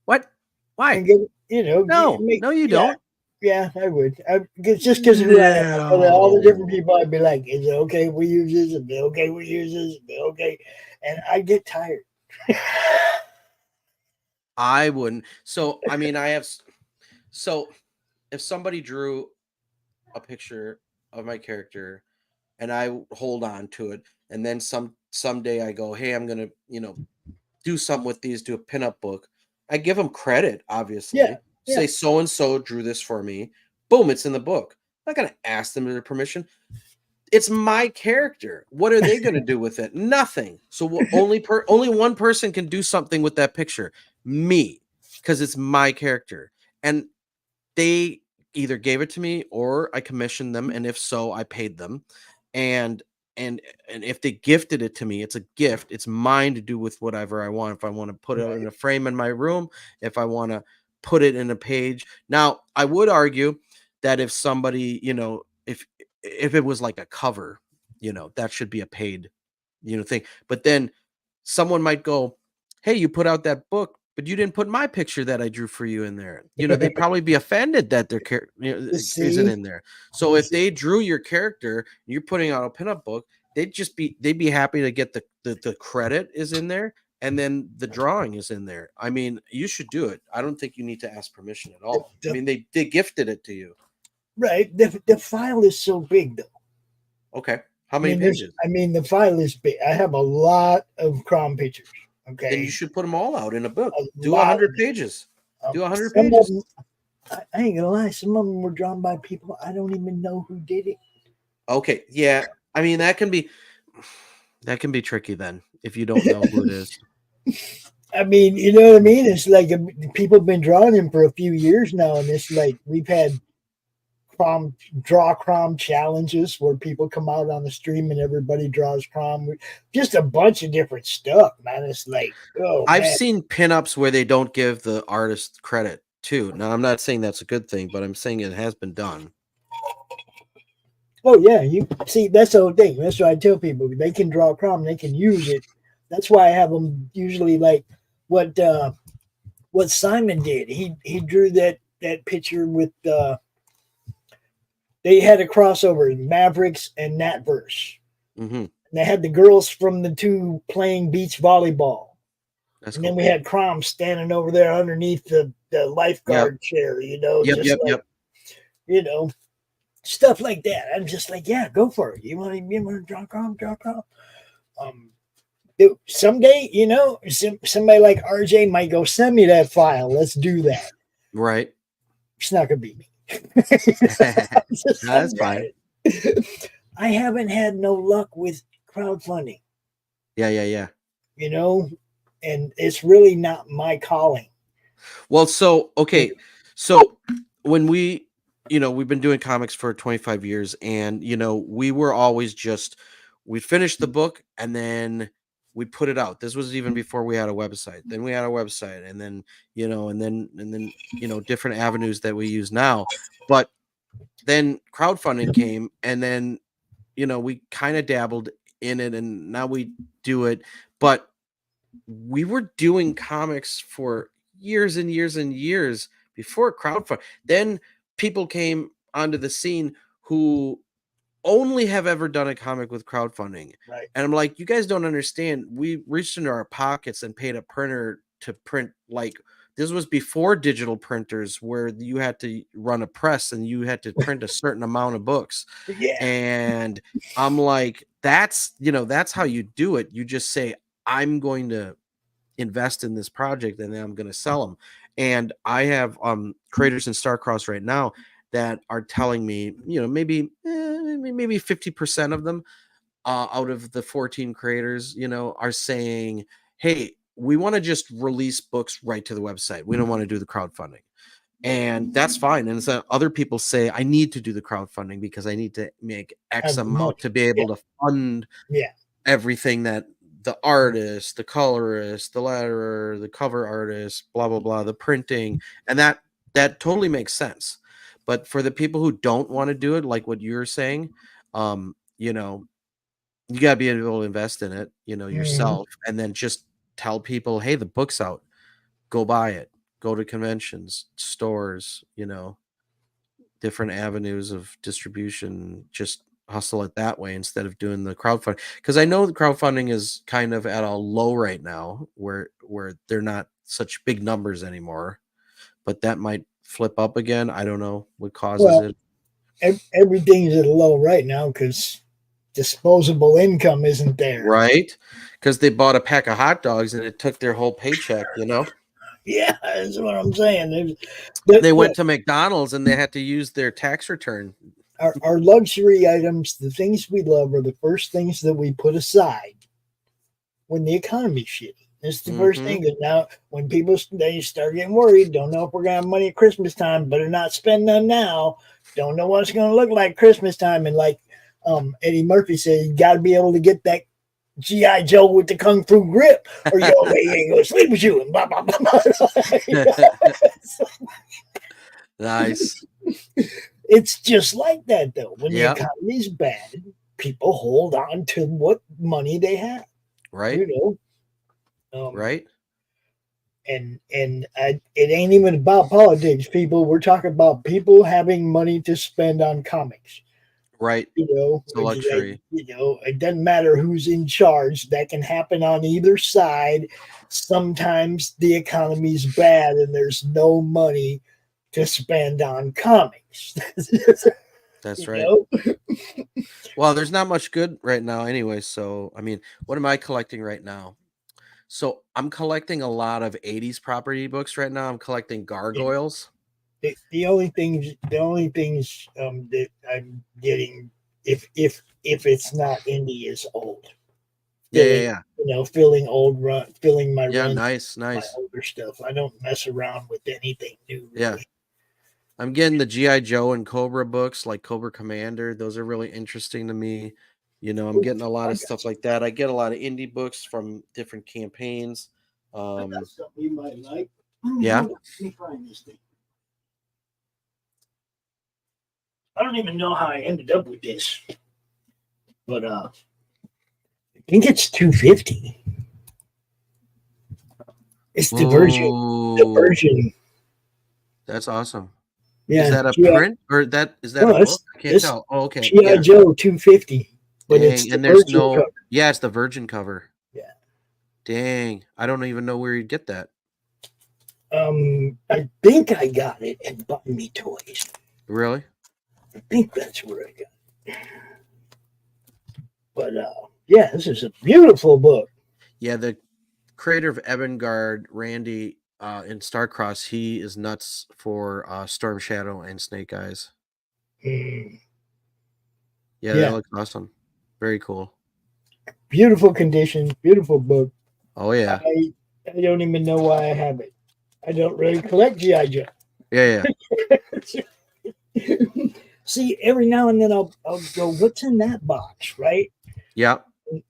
What? Why? And get, no, you don't. Yeah, I would. Just because all the different people, I'd be like, "Is it okay if we use this? Is it okay if we use this? Is it okay?" And I get tired. I wouldn't. So, I mean, so if somebody drew a picture of my character and I hold on to it, and then someday I go, hey, I'm gonna, do something with these, do a pinup book. I give them credit, obviously. Yeah. Say so and so drew this for me. Boom, it's in the book. I'm not gonna ask them their permission. It's my character. What are they gonna do with it? Nothing. So only one person can do something with that picture. Me, because it's my character. And they either gave it to me or I commissioned them, and if so, I paid them. And if they gifted it to me, it's a gift. It's mine to do with whatever I want. If I want to put it in a frame in my room, if I want to put it in a page. Now, I would argue that if somebody, if it was like a cover, that should be a paid, thing. But then someone might go, hey, you put out that book, but you didn't put my picture that I drew for you in there. They'd probably be offended that their character isn't in there. So if they drew your character, and you're putting out a pinup book, they'd be happy to get the credit is in there, and then the drawing is in there. I mean, you should do it. I don't think you need to ask permission at all. I mean, they gifted it to you. Right. The file is so big, though. Okay. How many pages? The file is big. I have a lot of Crumb pictures. Okay. Then you should put them all out in a book. Do 100 pages. Do 100 pages. Them, I ain't gonna lie. Some of them were drawn by people I don't even know who did it. Okay. Yeah. I mean, that can be tricky then if you don't know who it is. I mean, you know what I mean? It's like people have been drawing him for a few years now, and it's like we've had Crumb challenges where people come out on the stream and everybody draws Crumb. Just a bunch of different stuff, man. It's like, I've seen pinups where they don't give the artist credit too. Now, I'm not saying that's a good thing, but I'm saying it has been done. Oh yeah, you see, that's the whole thing. That's what I tell people. They can draw Crumb, they can use it. That's why I have them usually like what Simon did. He drew that picture with they had a crossover, Mavericks and Natverse. Mm-hmm. And they had the girls from the two playing beach volleyball. That's and cool. Then we had Crumb standing over there underneath the lifeguard chair, Yep. Stuff like that. I'm just like, yeah, go for it. You want to draw Crumb? Someday, somebody like RJ might go, send me that file. Let's do that. Right. It's not gonna be me. That's fine. I haven't had no luck with crowdfunding. Yeah. And it's really not my calling. Well, so okay. So when we've been doing comics for 25 years, and we were always we finished the book and then we put it out. This was even before we had a website. Then we had a website, and then different avenues that we use now. But then crowdfunding came, and then we kind of dabbled in it, and now we do it. But we were doing comics for years and years and years before crowdfunding. Then people came onto the scene who only have ever done a comic with crowdfunding. Right. And I'm like, you guys don't understand. We reached into our pockets and paid a printer to print. Like, this was before digital printers where you had to run a press and you had to print a certain amount of books. Yeah. And I'm like, that's how you do it. You just say, I'm going to invest in this project and then I'm going to sell them. And I have creators in Starcross right now that are telling me, maybe 50% of them out of the 14 creators, are saying, hey, we want to just release books right to the website. We don't want to do the crowdfunding. And that's fine. And so other people say, I need to do the crowdfunding because I need to make X amount to be able to fund everything that the artist, the colorist, the letterer, the cover artist, blah, blah, blah, the printing. And that totally makes sense. But for the people who don't want to do it, like what you're saying, you got to be able to invest in it, yourself, and then just tell people, hey, the book's out. Go buy it. Go to conventions, stores, different avenues of distribution. Just hustle it that way instead of doing the crowdfunding. Because I know the crowdfunding is kind of at a low right now where they're not such big numbers anymore. But that might flip up again. I don't know what causes it. Everything's at a low right now because disposable income isn't there. Right? Because they bought a pack of hot dogs and it took their whole paycheck, Yeah, that's what I'm saying. They went to McDonald's and they had to use their tax return. Our luxury items, the things we love, are the first things that we put aside when the economy's shitty. It's the first thing that now, when they start getting worried, don't know if we're gonna have money at Christmas time, better not spend none now. Don't know what it's gonna look like Christmas time, and like Eddie Murphy said, you got to be able to get that G.I. Joe with the kung fu grip, or he ain't gonna sleep with you. And blah, blah, blah, blah. Nice. It's just like that, though. When the economy's bad, people hold on to what money they have. Right. Right. And it ain't even about politics, people. We're talking about people having money to spend on comics. Right. It's a luxury. It doesn't matter who's in charge. That can happen on either side. Sometimes the economy's bad and there's no money to spend on comics. That's right. Well, there's not much good right now anyway. So, I mean, what am I collecting right now? So I'm collecting a lot of 80s property books right now. I'm collecting gargoyles. The only things that I'm getting, if it's not indie, is old. Filling my run. Nice. My older stuff. I don't mess around with anything new. Really. Yeah. I'm getting the G.I. Joe and Cobra books, like Cobra Commander. Those are really interesting to me. I'm getting a lot of stuff like that. I get a lot of indie books from different campaigns. I got something you might like. Yeah. Let me find this thing. I don't even know how I ended up with this, but I think it's $250. It's the version. The version. That's awesome. Yeah. Is that a print or is that a book? I can't tell. Oh, okay. G.I. Joe $250. But it's the Virgin cover. Yeah, it's the Virgin cover. Yeah. Dang. I don't even know where you'd get that. I think I got it at Button Me Toys. Really? I think that's where I got it. But yeah, this is a beautiful book. Yeah, the creator of Evangard, Randy, in Starcross, he is nuts for Storm Shadow and Snake Eyes. Yeah, that looks awesome. Very cool. Beautiful condition, beautiful book. Oh yeah. I don't even know why I have it. I don't really collect G.I. Joe. Yeah. See, every now and then I'll go, what's in that box, right? Yeah.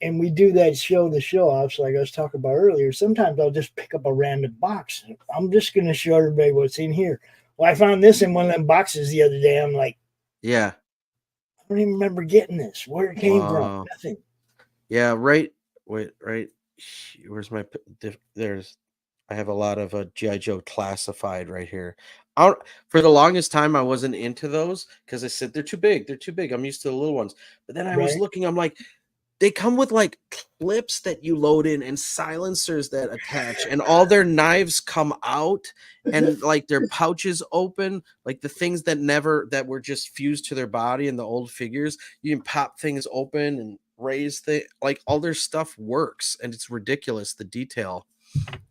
And we do that the show offs like I was talking about earlier. Sometimes I'll just pick up a random box. I'm just going to show everybody what's in here. Well, I found this in one of them boxes the other day. I'm like, yeah. I don't even remember getting this. Where it came from? Nothing. Yeah, right. Wait, right. Where's my? There's. I have a lot of GI Joe Classified right here. I For the longest time, I wasn't into those because I said they're too big. They're too big. I'm used to the little ones. But then I was Right. looking. I'm like, they come with like clips that you load in and silencers that attach, and all their knives come out, and like their pouches open, like the things that were just fused to their body in the old figures. You can pop things open and raise like all their stuff works, and it's ridiculous the detail.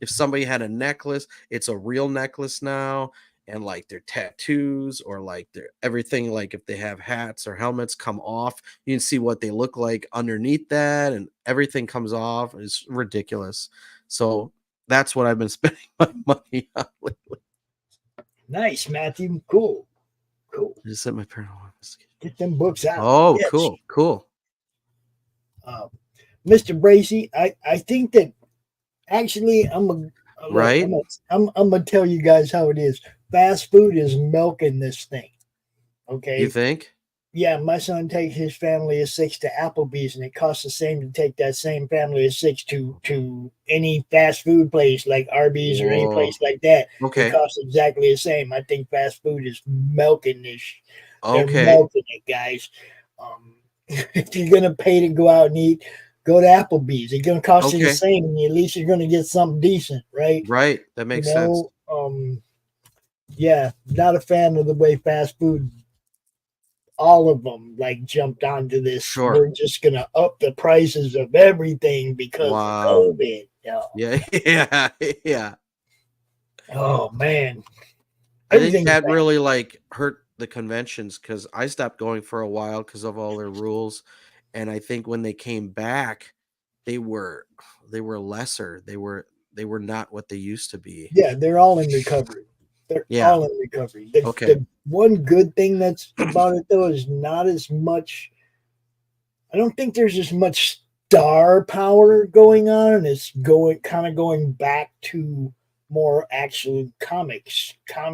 If somebody had a necklace, it's a real necklace now, and like their tattoos or like their everything, like if they have hats or helmets come off, you can see what they look like underneath that, and everything comes off. It's ridiculous. So that's what I've been spending my money on lately. Nice, Matthew. Cool. Cool. I just set my parent. Get them books out. Oh, Yes. cool. Mr. Bracy, I think that actually Right? I'm gonna tell you guys how it is. Fast food is milking this thing. You Okay. think? Yeah, my son takes his family of 6 to Applebee's, and it costs the same to take that same family of 6 to any fast food place like Arby's or any Whoa. place like that. It Okay. costs exactly the same. I think fast food is milking this. They're Okay. milking it, guys. If you're gonna pay to go out and eat, go to Applebee's. It's gonna cost you the Okay. same, and at least you're gonna get something decent, right? Right. That You makes sense. know, yeah, not a fan of the way fast food. All of them like jumped onto this. Sure. We're just gonna up the prices of everything because of Wow. COVID. Oh, Yeah. Yeah. oh man, I think everything's that bad. really like hurt the conventions because I stopped going for a while because of all their rules. And I think when they came back, they were lesser. They were not what they used to be. Yeah, they're all in recovery. They're Yeah. all in recovery. The Okay. one good thing that's about it though is not as much. I don't think there's as much star power going on, and it's going back to more actual comic,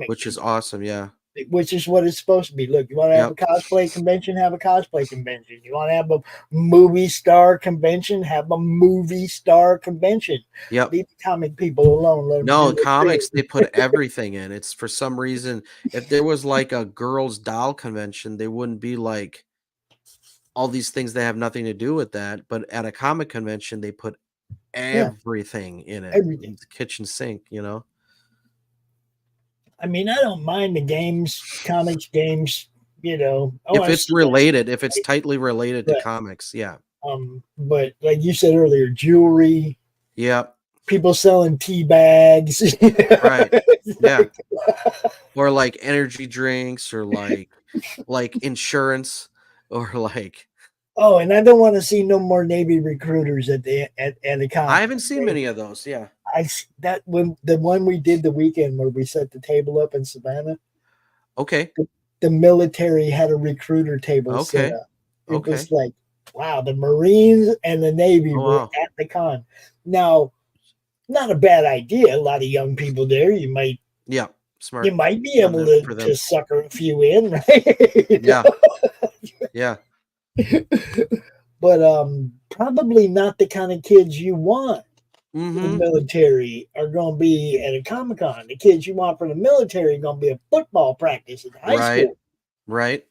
Which is awesome. Yeah. which is what it's supposed to be. Look, you want to have a Yep. cosplay convention, have a cosplay convention. You want to have a movie star convention, have a movie star convention. Yep. Leave the comic people alone. Let them No, do their comics, thing. they put everything in. It's for some reason, if there was like a girls' doll convention, they wouldn't be like all these things that have nothing to do with that. But at a comic convention, they put Yeah, everything in it. everything. It's kitchen sink, you know? I mean, I don't mind the games, comics, games. Oh, If I've it's seen that shit, related, if it's tightly related to right? comics, yeah. But like you said earlier, jewelry, Yep. people selling tea bags. Right. It's Yeah. like, Or like energy drinks or like insurance or like oh, and I don't want to see no more Navy recruiters at the I con. haven't seen Okay? many of those. Yeah. That when the one we did the weekend where we set the table up in Savannah, Okay. the military had a recruiter table set Okay. up. It Okay. was like, wow, the Marines and the Navy Oh were wow. at the con. Now, not a bad idea. A lot of young people there. You might Yeah. you Smart might be on able them for to them. sucker a few in, right? Yeah. Yeah. But probably not the kind of kids you want for the Mm-hmm. military are going to be at a Comic Con. The kids you want for the military are going to be at football practice in high Right. school. Right.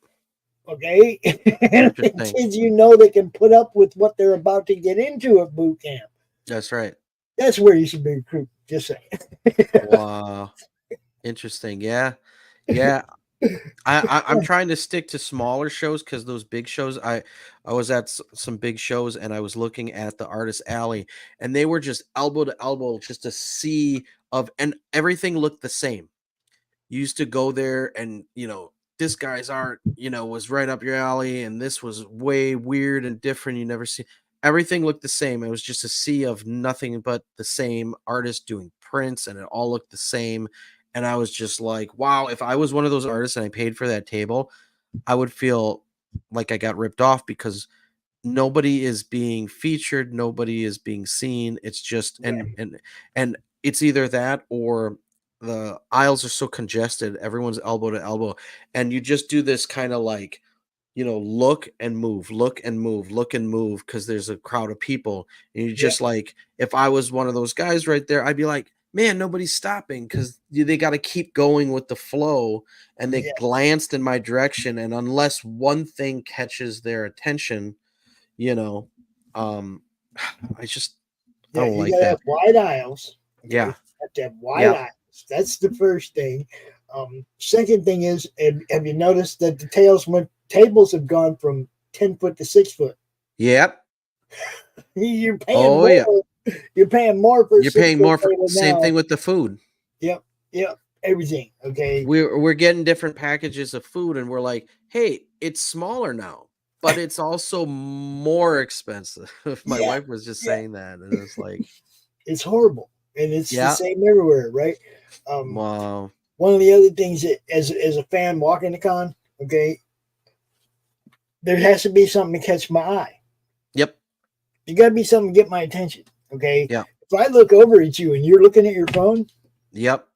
Okay, and the Interesting. kids that can put up with what they're about to get into at boot camp. That's right. That's where you should be recruited. Just saying. Wow. Interesting. Yeah. Yeah. I'm trying to stick to smaller shows because those big shows, I was at some big shows and I was looking at the Artist Alley and they were just elbow to elbow, just a sea of, and everything looked the same. You used to go there and, this guy's art, was right up your alley and this was way weird and different. You never see everything looked the same. It was just a sea of nothing but the same artist doing prints and it all looked the same. And I was just like, wow, if I was one of those artists and I paid for that table, I would feel like I got ripped off because nobody is being featured, nobody is being seen. It's just Right. and it's either that or the aisles are so congested, everyone's elbow to elbow, and you just do this kind of like, look and move, look and move, look and move because there's a crowd of people. And you Yeah. just like, if I was one of those guys right there, I'd be like, man, nobody's stopping because they got to keep going with the flow. And they Yeah. glanced in my direction, and unless one thing catches their attention, you know, um, I Yeah, don't you like gotta that. have wide aisles. Okay, Yeah. you have to have wide Yeah. aisles. That's the first thing. Second thing is, have you noticed that the tables have gone from 10 foot to 6 foot? Yep. You're paying Oh yeah. more. You're paying more for a You're paying 6 foot more for table same now. thing with the food. Yep, yep, everything. Okay, We're getting different packages of food, and we're like, hey, it's smaller now, but it's also more expensive. My yeah, wife was just yeah. saying that, and it's like, It's horrible, and it's the yeah, same everywhere, right? Um, wow, One of the other things that, as a fan walking the con, okay, there has to be something to catch my eye. yep, You got to be something to get my attention. Okay. yep, If I look over at you and you're looking at your phone, yep,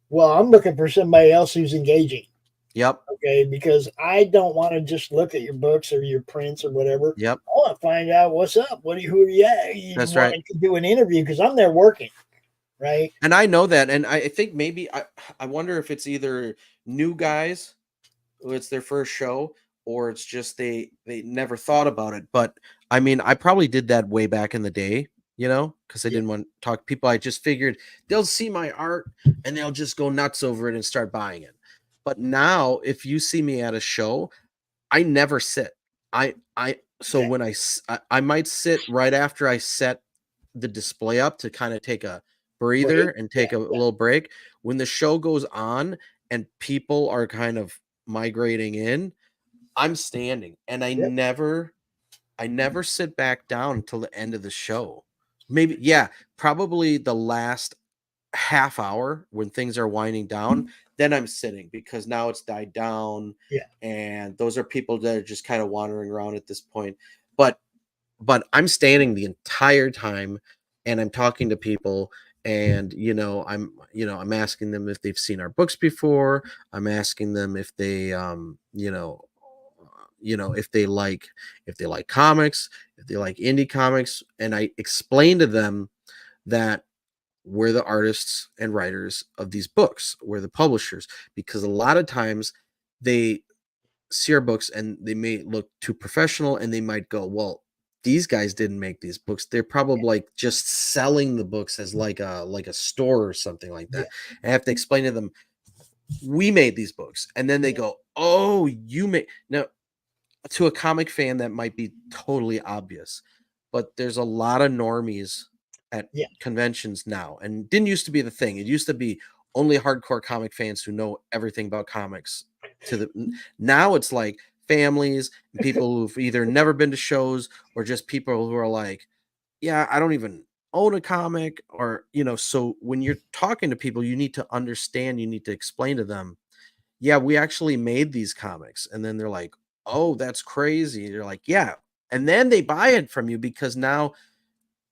well, I'm looking for somebody else who's engaging. yep, Okay. Because I don't want to just look at your books or your prints or whatever. yep. I want to find out what's up. Who are you at? You That's want right. to do an interview because I'm there working. Right. And I know that, and I think maybe I wonder if it's either new guys, who it's their first show, or it's just they never thought about it. But I mean, I probably did that way back in the day, because I Yeah. didn't want to talk to people. I just figured they'll see my art and they'll just go nuts over it and start buying it. But now, if you see me at a show, I never sit. I so Okay. when I might sit right after I set the display up to kind of take a breather Break. and Yeah. take a little break. When the show goes on and people are kind of migrating in, I'm standing, and Yep. I never sit back down until the end of the show. Maybe, yeah, probably the last half hour when things are winding down, then I'm sitting because now it's died down, Yeah. and those are people that are just kind of wandering around at this point. But I'm standing the entire time, and I'm talking to people, and I'm asking them if they've seen our books before. I'm asking them if they if they like comics, if they like indie comics, and I explain to them that we're the artists and writers of these books, we're the publishers, because a lot of times they see our books and they may look too professional, and they might go, well, these guys didn't make these books, they're probably like just selling the books as like a store or something like Yeah. that. I have to explain to them, we made these books, and then they go, oh, you made. Now, to a comic fan that might be totally obvious, but there's a lot of normies at Yeah. conventions now, and didn't used to be the thing. It used to be only hardcore comic fans who know everything about comics. Now it's like families and people who've either never been to shows, or just people who are like, yeah, I don't even own a comic, or so when you're talking to people, you need to understand, you need to explain to them, yeah, we actually made these comics. And then they're like, oh, that's crazy. You're like, yeah. And then they buy it from you because now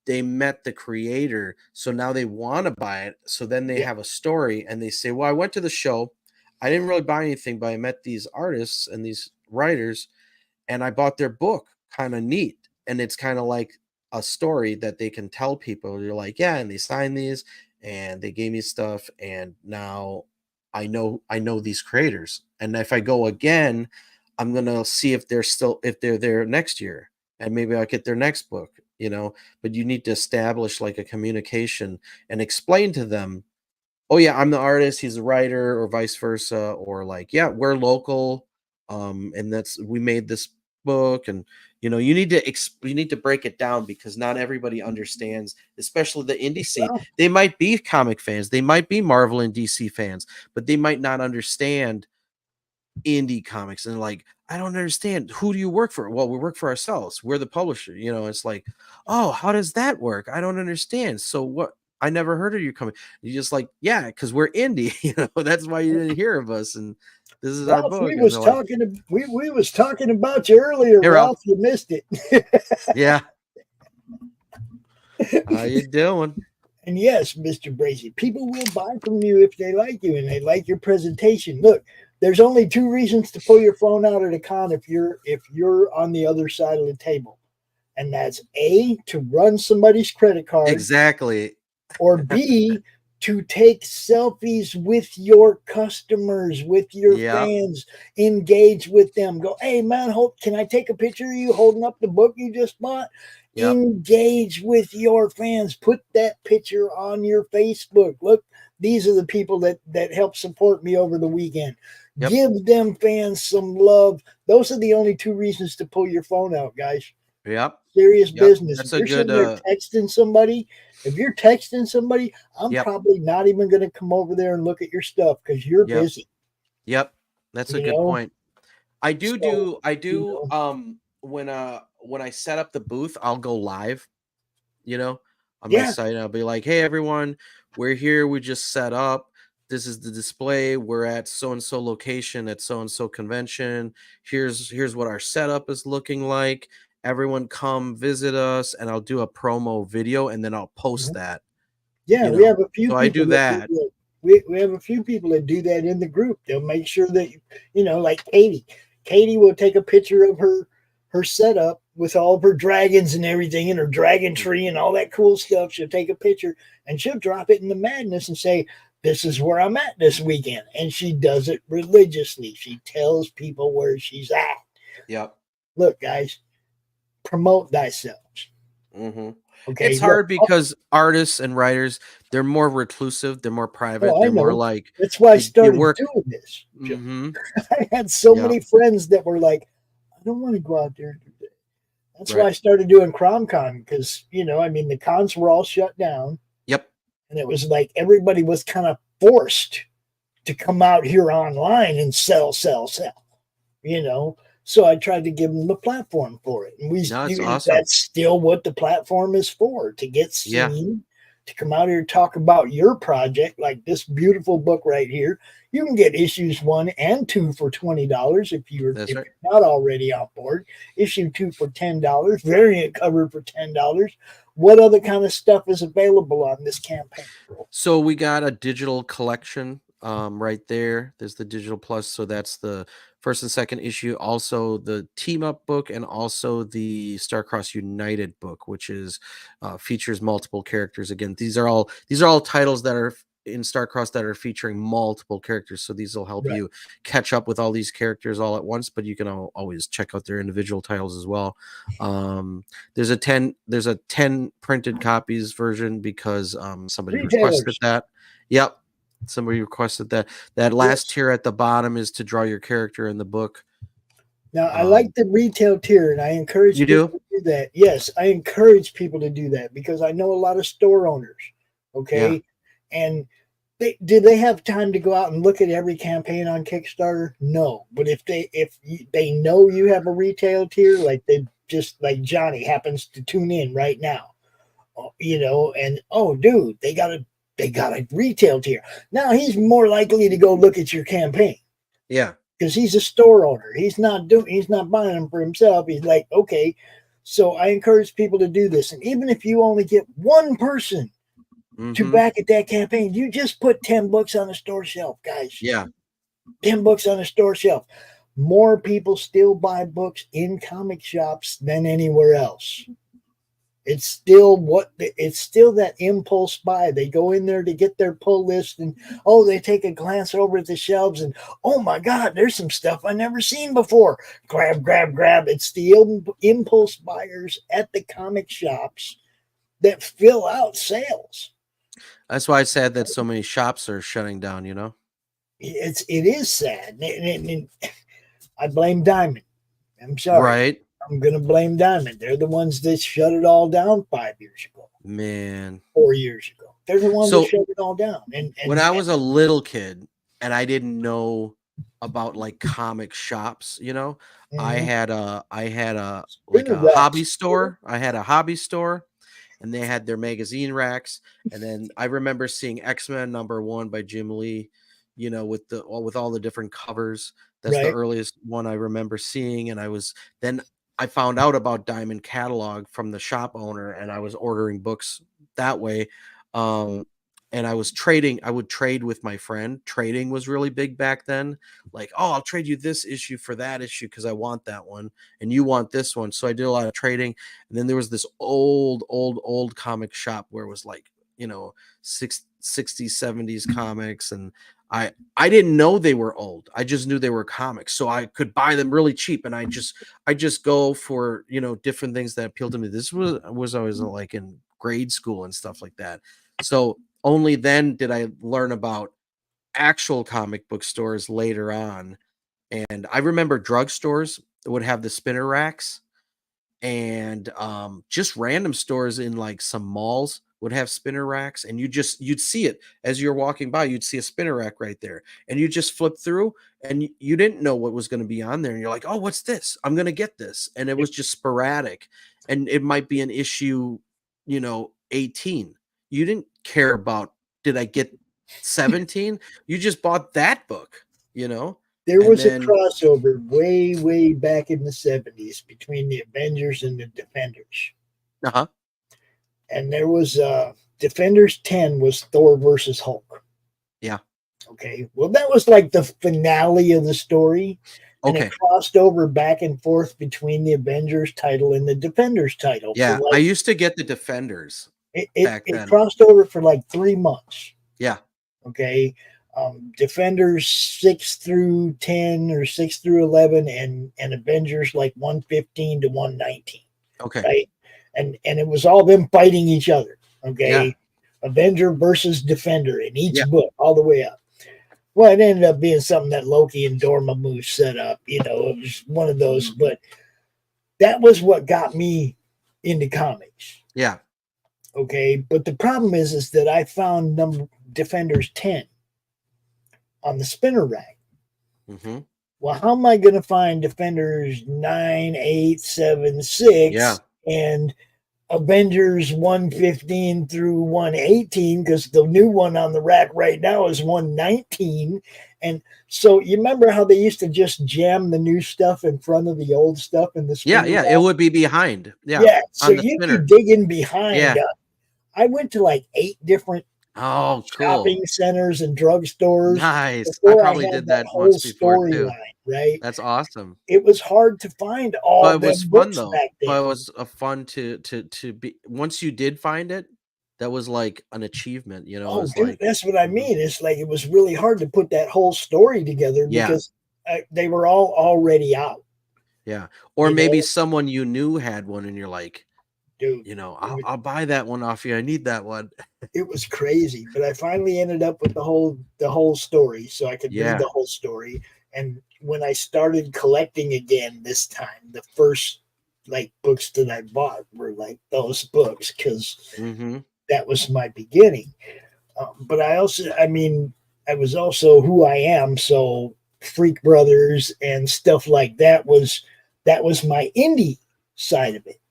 they met the creator. So now they want to buy it. So then they Yeah. have a story, and they say, well, I went to the show. I didn't really buy anything, but I met these artists and these writers, and I bought their book. Kind of neat. And it's kind of like a story that they can tell people. You're like, yeah, and they signed these, and they gave me stuff, and now I know these creators. And if I go again, I'm gonna see if they're there next year, and maybe I'll get their next book. But you need to establish like a communication and explain to them, oh yeah, I'm the artist, he's a writer, or vice versa, or like, yeah, we're local, and we made this book. And you need to break it down, because not everybody understands, especially the indie scene. Well, They might be comic fans, they might be Marvel and DC fans, but they might not understand indie comics, and like, I don't understand, who do you work for? Well, we work for ourselves, we're the publisher. It's like, oh, how does that work? I don't understand. So what? I never heard of you coming. You just like, yeah, because we're indie. That's why you didn't hear of us, and this is our Ralph, book. And they're like, we was talking about you earlier, hey Ralph. Ralph. You missed it. Yeah, how you doing? And yes, Mr. Bracy, people will buy from you if they like you and they like your presentation. Look, there's only two reasons to pull your phone out at a con if you're on the other side of the table. And that's A, to run somebody's credit card. Exactly. or B, to take selfies with your customers, with your Yep. fans, engage with them. Go, hey man, can I take a picture of you holding up the book you just bought? Yep. Engage with your fans. Put that picture on your Facebook. Look, these are the people that help support me over the weekend. Yep. Give them fans some love. Those are the only two reasons to pull your phone out, guys. Yep. Serious Yep. business. That's If a you're good sitting there texting somebody, I'm yep. probably not even going to come over there and look at your stuff because you're Yep. busy. Yep. That's a You good know, point. I so do you know, when I set up the booth, I'll go live, on my yeah. site. I'll be like, "Hey everyone, we're here. We just set up. This is the display. We're at so and so location at so and so convention. Here's what our setup is looking like. Everyone come visit us." And I'll do a promo video and then I'll post Mhm. that, Yeah, we have a few So I people do that do that. that. We have a few people that do that in the group. They'll make sure that like Katie. Katie will take a picture of her setup with all of her dragons and everything and her dragon tree and all that cool stuff. She'll take a picture and she'll drop it in the madness and say, "This is where I'm at this weekend." And she does it religiously. She tells people where she's at. Yep. Look, guys, promote thyself. Mm-hmm. Okay, It's look. hard because artists and writers, they're more reclusive, they're more private, Oh, I they're more know. like That's why I they started work. doing this. Mm-hmm. I had so Yep. many friends that were like, "I don't want to go out there and do that." That's why Right. I started doing CromCon because, the cons were all shut down. Yep. And it was like everybody was kind of forced to come out here online and sell, sell, sell, you know. So I tried to give them the platform for it. And No, it's awesome. that's still what the platform is for, to get Yeah. seen, to come out here and talk about your project, like this beautiful book right here. You can get issues 1 and 2 for $20 if you're That's right. not already on board. Issue 2 for $10, variant cover for $10. What other kind of stuff is available on this campaign? So we got a digital collection right there. There's the digital plus. So that's the first and second issue. Also the team up book and also the Starcross United book, which is features multiple characters. Again, these are all titles that are in Starcross that are featuring multiple characters. So these will help Right. you catch up with all these characters all at once, but you can always check out their individual titles as well. There's a 10 printed copies version because somebody requested Retailers. that. Yep. Somebody requested that. That last Yes. tier at the bottom is to draw your character in the book. Now, I like the retail tier, and I encourage You people do? to do that. Yes, I encourage people to do that because I know a lot of store owners. Yeah. Okay, and do they have time to go out and look at every campaign on Kickstarter? No, but if they know you have a retail tier, like they just like Johnny happens to tune in right now, and oh, dude, they got a retail tier. Now he's more likely to go look at your campaign Yeah. because he's a store owner. He's not buying them for himself. He's like, okay. So I encourage people to do this. And even if you only get one person to Mm-hmm. back at that campaign, you just put 10 books on the store shelf, guys. Yeah. 10 books on the store shelf. More people still buy books in comic shops than anywhere else. It's still that impulse buy. They go in there to get their pull list and they take a glance over at the shelves and oh my God, there's some stuff I never seen before. Grab, grab, grab. It's the impulse buyers at the comic shops that fill out sales. That's why I said that so many shops are shutting down, It is sad. And I blame Diamond. I'm sorry. Right. I'm gonna blame Diamond. They're the ones that shut it all down 5 years ago. Man. 4 years ago. They're the ones that So shut it all down. And when I was a little kid and I didn't know about like comic shops, I Mhm. had a like Spinner a hobby racks. store. I had a hobby store and they had their magazine racks. And then I remember seeing X-Men #1 by Jim Lee, with all the different covers. That's the Right. earliest one I remember seeing. And then I found out about Diamond Catalog from the shop owner and I was ordering books that way. And I would trade with my friend. Trading was really big back then. Like, oh, I'll trade you this issue for that issue because I want that one and you want this one. So I did a lot of trading. And then there was this old comic shop where it was like 60s, 70s comics, and I didn't know they were old. I just knew they were comics, so I could buy them really cheap, and I just go for different things that appealed to me. This was always like in grade school and stuff like that. So only then did I learn about actual comic book stores later on. And I remember drugstores would have the spinner racks, and just random stores in like some malls would have spinner racks, and you'd see it as you're walking by. You'd see a spinner rack right there, and you just flip through, and you didn't know what was going to be on there, and you're like, oh, what's this? I'm going to get this. And it was just sporadic, and it might be an issue 18. You didn't care about, did I get 17? You just bought that book. There And was a then crossover way, way back in the 70s between the Avengers and the Defenders. uh-huh. And there was Defenders 10 was Thor versus Hulk. Yeah. Okay. Well, that was like the finale of the story. And Okay. it crossed over back and forth between the Avengers title and the Defenders title. Yeah, For like, I used to get the Defenders back it then. crossed over for like 3 months. Yeah. Okay. Defenders 6 through 10 or 6 through 11, and Avengers like 115 to 119. Okay. Right. And it was all them fighting each other. Okay. Yeah. Avenger versus Defender in each Yeah. book, all the way up. Well, it ended up being something that Loki and Dormammu set up. It was one of those, but that was what got me into comics. Yeah. Okay. But the problem is that I found Defenders 10 on the spinner rack. Mm-hmm. Well, how am I going to find Defenders 9, 8, 7, 6 Yeah. and Avengers 115 through 118? Because the new one on the rack right now is 119. And so you remember how they used to just jam the new stuff in front of the old stuff in the spinner Yeah. rack? It would be behind. Yeah. Yeah. So on the you'd spinner. be digging behind. Yeah. I went to like 8 different Oh, cool. shopping centers and drugstores. Nice. I before probably had did that whole once before too. storyline, right? That's awesome. It was hard to find all But it them was fun books though. back then. But it was a fun to be, once you did find it, that was like an achievement, it Oh, was dude, like, that's what I mean. It's like it was really hard to put that whole story together Yeah. because they were all already out, yeah. Or you maybe know? someone you knew had one, and you're like, Dude. I'll buy that one off you. I need that one. It was crazy, but I finally ended up with the whole story, so I could Yeah. read the whole story. And when I started collecting again this time, the first like books that I bought were like those books because Mm-hmm. that was my beginning. But I was also who I am, so Freak Brothers and stuff like that was my indie side of it.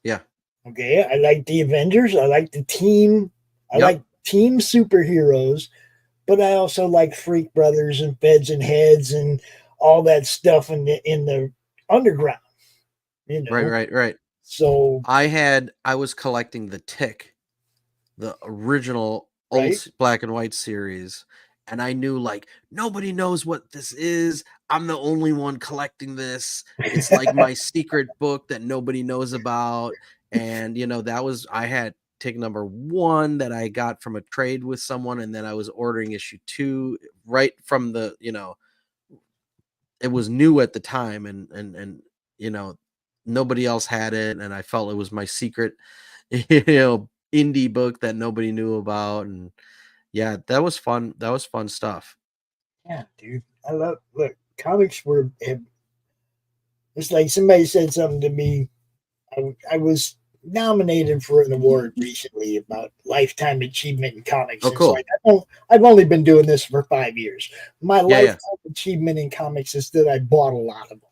Yeah. Okay, I like the Avengers. I like the team. I Yep. like team superheroes, but I also like Freak Brothers and Feds and Heads and all that stuff in the underground. Right. So I was collecting the Tick, the original old Right. black and white series, and I knew like nobody knows what this is. I'm the only one collecting this. It's like my secret book that nobody knows about. And I had Tick number 1 that I got from a trade with someone, and then I was ordering issue 2 right from the, it was new at the time, and nobody else had it, and I felt it was my secret indie book that nobody knew about. And yeah, that was fun stuff. yeah, dude, look, comics it's like somebody said something to me. I was nominated for an award recently about lifetime achievement in comics. Oh, It's cool. like, I've only been doing this for 5 years. My Yeah. lifetime achievement in comics is that I bought a lot of them.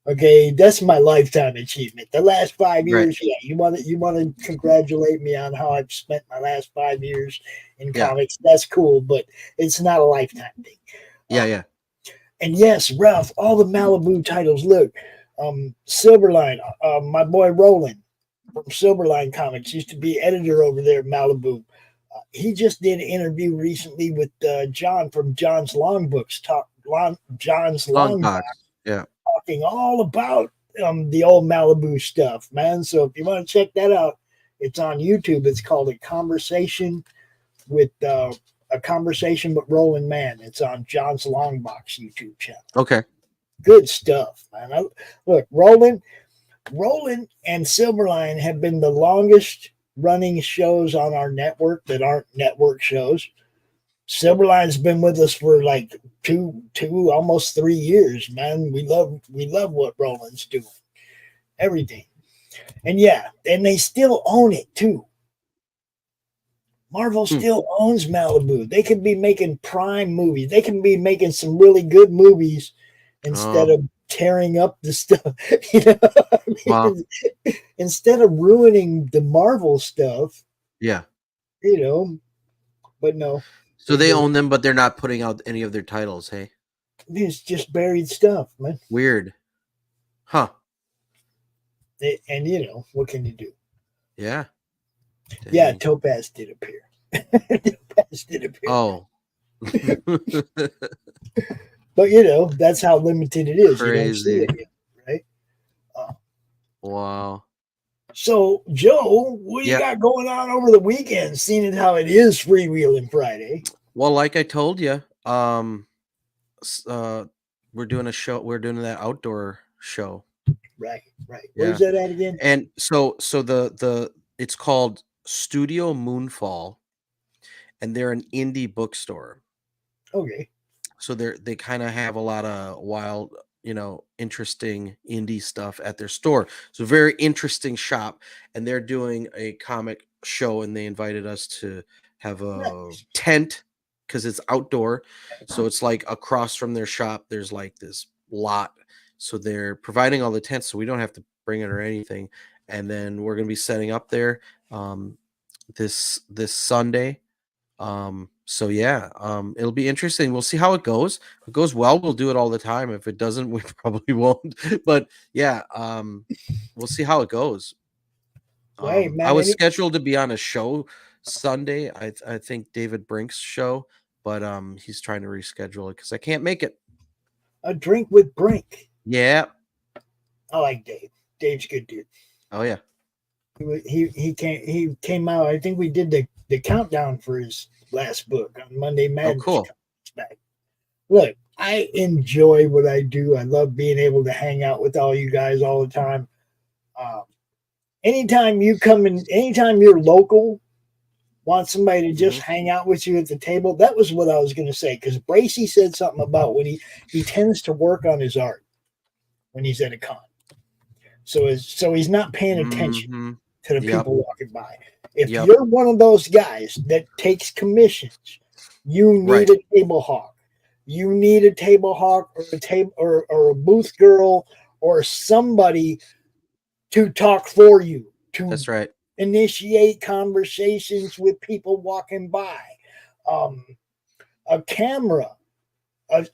Okay, that's my lifetime achievement. The last 5 Right. years, yeah, you want to congratulate me on how I've spent my last 5 years in Yeah. comics. That's cool, but it's not a lifetime thing. Yeah. And yes, Ralph, all the Malibu titles. Look, Silverline, my boy Roland from Silverline Comics used to be editor over there at Malibu. He just did an interview recently with John from John's Long Books, John's Long Box. Yeah. talking all about the old Malibu stuff, man. So if you want to check that out, It's on YouTube. It's called a conversation with Roland Mann. It's on John's Longbox YouTube channel. Okay. Good stuff, man. Look, Roland and Silverline have been the longest running shows on our network that aren't network shows. Silverline's been with us for like two, almost 3 years, man. We love what Roland's doing. Everything. And yeah, and they still own it too. Marvel still owns Malibu. They could be making prime movies. They can be making some really good movies instead of tearing up the stuff. You know, I mean, Wow. instead of ruining the Marvel stuff. Yeah. You know, but no. So they own them, but they're not putting out any of their titles, hey? It's just buried stuff, man. Weird. Huh. And you know, what can you do? Yeah. Dang. Yeah, Topaz did appear. Topaz did appear. Oh. But you know, that's how limited it is. Crazy. You don't see it yet, right? Wow. So, Joe, what do you got going on over the weekend, seeing as how it is Freewheeling Friday? Well, like I told you, we're doing a show. We're doing that outdoor show. Right. Where's that at again? And so the it's called Studio Moonfall, and they're an indie bookstore. Okay. So they kind of have a lot of wild, interesting indie stuff at their store. So very interesting shop, and they're doing a comic show, and they invited us to have a tent because it's outdoor. So it's like across from their shop, there's like this lot. So they're providing all the tents, so we don't have to bring it or anything. And then we're gonna be setting up there this Sunday. So yeah, it'll be interesting. We'll see how it goes. If it goes well, we'll do it all the time. If it doesn't, we probably won't. But yeah, we'll see how it goes. Hey, man, I was scheduled to be on a show Sunday. I think David Brink's show, but he's trying to reschedule it because I can't make it. A drink with Brink. Yeah. I like Dave. Dave's a good dude. Oh yeah. He came out. I think we did the countdown for his last book on Monday Madness. Oh, cool. Back. Look, I enjoy what I do. I love being able to hang out with all you guys all the time. Anytime you come in, anytime you're local, want somebody to just hang out with you at the table. That was what I was going to say, because Bracey said something about when he tends to work on his art when he's at a con. So he's not paying attention to the people walking by. If you're one of those guys that takes commissions, you need a table hawk. You need a table hawk or a table or a booth girl or somebody to talk for you. That's right. Initiate conversations with people walking by. A camera,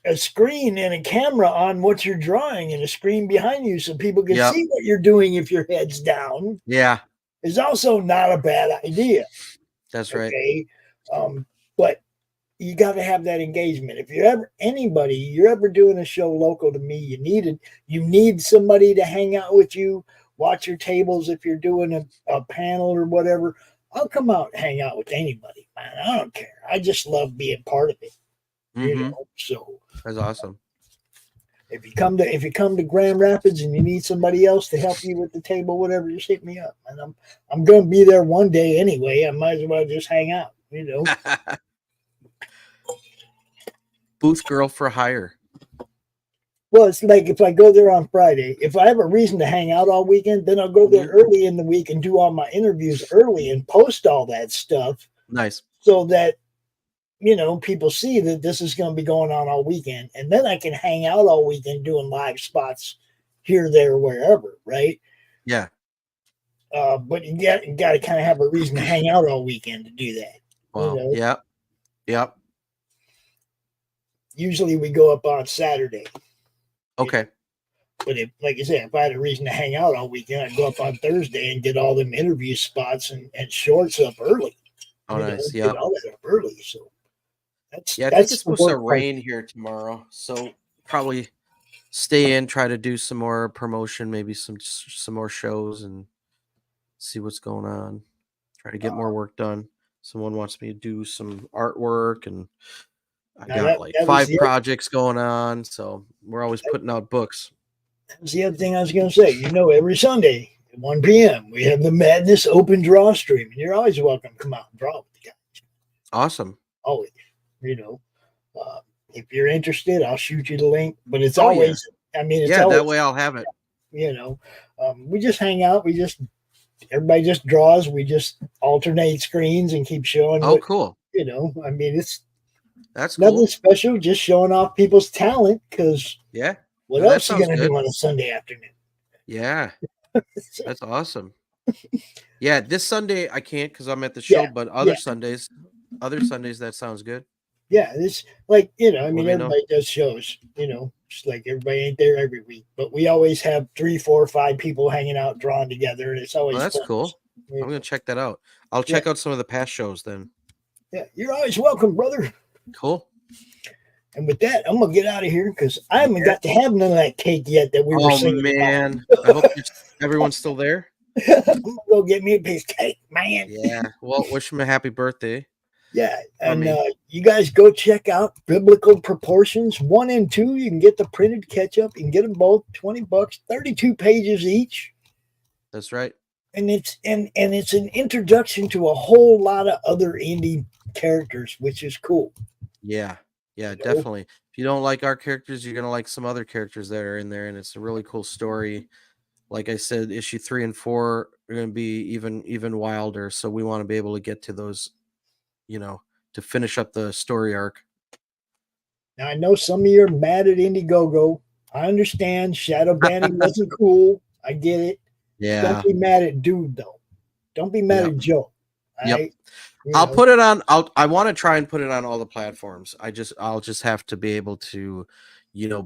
a screen and a camera on what you're drawing and a screen behind you so people can see what you're doing if your head's down. Yeah. Is also not a bad idea. That's right. Okay. But you got to have that engagement. If you're ever doing a show local to me, you need somebody to hang out with you, watch your tables. If you're doing a panel or whatever, I'll come out and hang out with anybody, man. I don't care. I just love being part of it. You know, so that's awesome. If you come to Grand Rapids and you need somebody else to help you with the table, whatever, just hit me up. And I'm going to be there one day anyway. I might as well just hang out, you know. Booth girl for hire. Well, it's like if I go there on Friday, if I have a reason to hang out all weekend, then I'll go there early in the week and do all my interviews early and post all that stuff. Nice. So that, you know, people see that this is going to be going on all weekend. And then I can hang out all weekend doing live spots here, there, wherever, right? Yeah. But you got to kind of have a reason to hang out all weekend to do that. Wow. You know? Yep. Yep. Usually we go up on Saturday. Okay. But if, like I said, if I had a reason to hang out all weekend, I'd go up on Thursday and get all them interview spots and shorts up early. Oh, nice. Yeah. Get all that up early. So I think it's supposed to rain here tomorrow. So probably stay in, try to do some more promotion, maybe some more shows and see what's going on. Try to get more work done. Someone wants me to do some artwork, and I Now got like that was 5 projects going on, so we're always putting out books. that was the other thing I was going to say. Every Sunday at 1 p.m. we have the Madness Open Draw stream, and you're always welcome to come out and draw with the guys. Awesome. Always, if you're interested, I'll shoot you the link. But it's always, it's always, that way I'll have it. We just hang out. Everybody just draws. We just alternate screens and keep showing. Oh, cool. It's That's nothing cool. special, just showing off people's talent. Because what else are you going to do on a Sunday afternoon? Yeah, that's awesome. Yeah, this Sunday I can't because I'm at the show, but other Sundays, that sounds good. Yeah, it's like, everybody does shows, just like everybody ain't there every week, but we always have 3, 4, 5 people hanging out, drawing together, and it's always that's fun. cool. I'm going to check that out. I'll check out some of the past shows then. Yeah, you're always welcome, brother. Cool. And with that, I'm going to get out of here because I haven't got to have none of that cake yet that we were singing man. I hope everyone's still there. I'm going to go get me a piece of cake, man. Yeah, well, wish him a happy birthday. Yeah, and you guys go check out Biblical Proportions 1 and 2. You can get the printed catch-up. You can get them both, $20, 32 pages each. That's right. And it's an introduction to a whole lot of other indie characters, which is cool. Yeah, definitely. If you don't like our characters, you're gonna like some other characters that are in there, and it's a really cool story. Like I said, issue 3 and 4 are gonna be even wilder. So we want to be able to get to those, to finish up the story arc. Now I know some of you are mad at Indiegogo. I understand shadow banning wasn't cool. I get it. Yeah. Don't be mad at Dude though. Don't be mad at Joe. Yep. I'll put it on. I want to try and put it on all the platforms. I'll just have to be able to,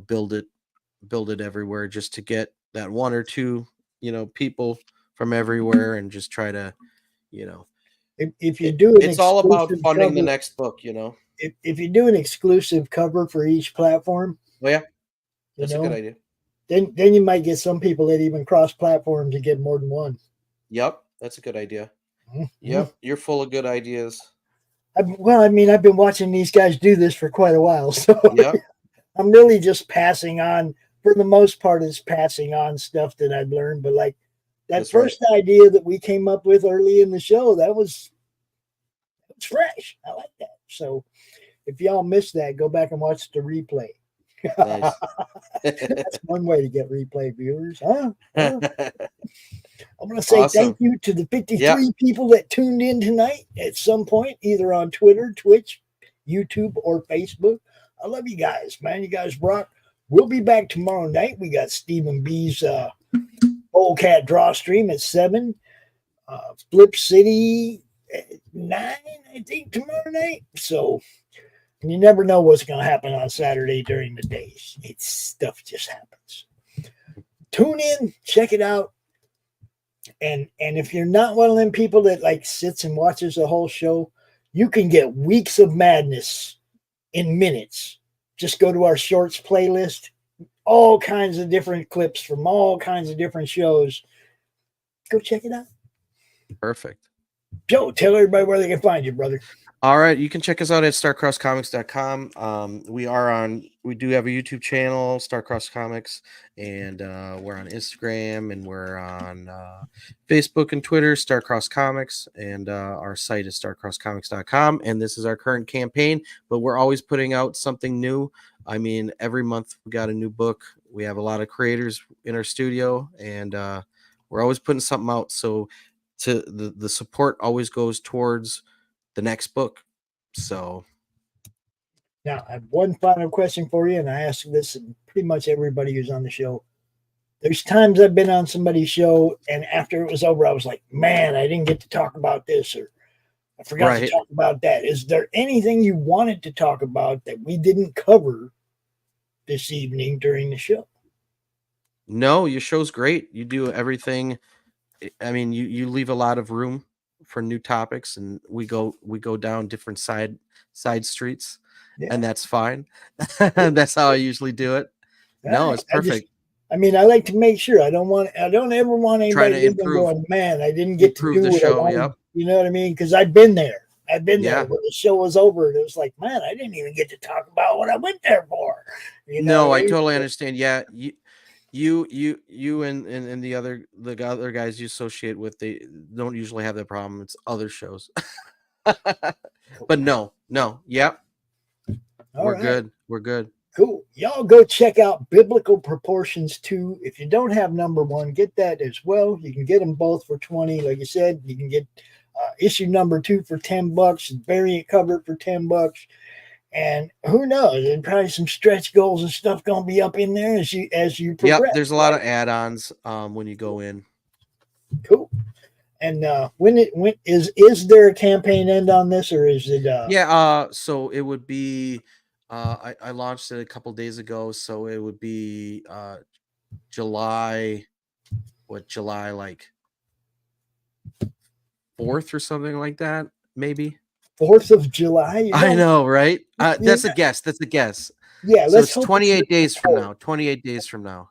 build it everywhere, just to get that 1 or 2, people from everywhere, and just try to, if you do it's all about funding the next book, If you do an exclusive cover for each platform, that's a good idea. Then you might get some people that even cross platforms and get more than one. Yep, that's a good idea. Mm-hmm. Yep, you're full of good ideas. I've been watching these guys do this for quite a while, so I'm really just passing on. For the most part, it's passing on stuff that I've learned. But like that first idea that we came up with early in the show, that was fresh. I like that. So if y'all missed that, go back and watch the replay. Nice. That's one way to get replay viewers, huh? I'm going to say thank you to the 53 people that tuned in tonight at some point, either on Twitter, Twitch, YouTube, or Facebook. I love you guys, man. You guys rock. We'll be back tomorrow night. We got Stephen B's Old Cat Draw stream at 7. Flip City at 9, I think, tomorrow night. So you never know what's going to happen on Saturday during the days. Stuff just happens. Tune in, check it out. And if you're not one of them people that like sits and watches the whole show, you can get weeks of madness in minutes. Just go to our shorts playlist, all kinds of different clips from all kinds of different shows. Go check it out. Perfect. Joe, tell everybody where they can find you, brother. All right, you can check us out at starcrosscomics.com. We do have a YouTube channel, Starcross Comics, and we're on Instagram, and we're on Facebook and Twitter, Starcross Comics, and our site is starcrosscomics.com. And this is our current campaign, but we're always putting out something new. I mean, every month we got a new book. We have a lot of creators in our studio, and we're always putting something out. So the support always goes towards the next book. So now I have one final question for you, and I ask this to pretty much everybody who's on the show. There's times I've been on somebody's show, and after it was over, I was like, man, I didn't get to talk about this, or I forgot to talk about that. Is there anything you wanted to talk about that we didn't cover this evening during the show? No, your show's great. You do everything. I mean, you leave a lot of room for new topics, and we go down different side streets, and that's fine. That's how I usually do it. No, it's perfect. I mean, I like to make sure I don't ever want anybody to go, man, I didn't get to do the show. Yep. You know what I mean? Because I've been there. I've been Yeah. there when the show was over, and it was like, man, I didn't even get to talk about what I went there for. You know No, what I mean? totally understand. Yeah, you and the other guys you associate with, they don't usually have that problem. It's other shows. But no, yeah, All we're right. good. We're good. Cool. Y'all go check out Biblical Proportions 2. If you don't have number 1, get that as well. You can get them both for 20. Like I said, you can get issue number 2 for $10, variant cover for $10. And who knows? There's probably some stretch goals and stuff gonna be up in there as you progress. Yep, there's a lot of add-ons when you go in. Cool. And when is there a campaign end on this, or is it so it would be I launched it a couple days ago, so it would be July like 4th or something like that, maybe. 4th of July? I know, right? That's a guess. Yeah, so it's 28 days from now. 28 days from now.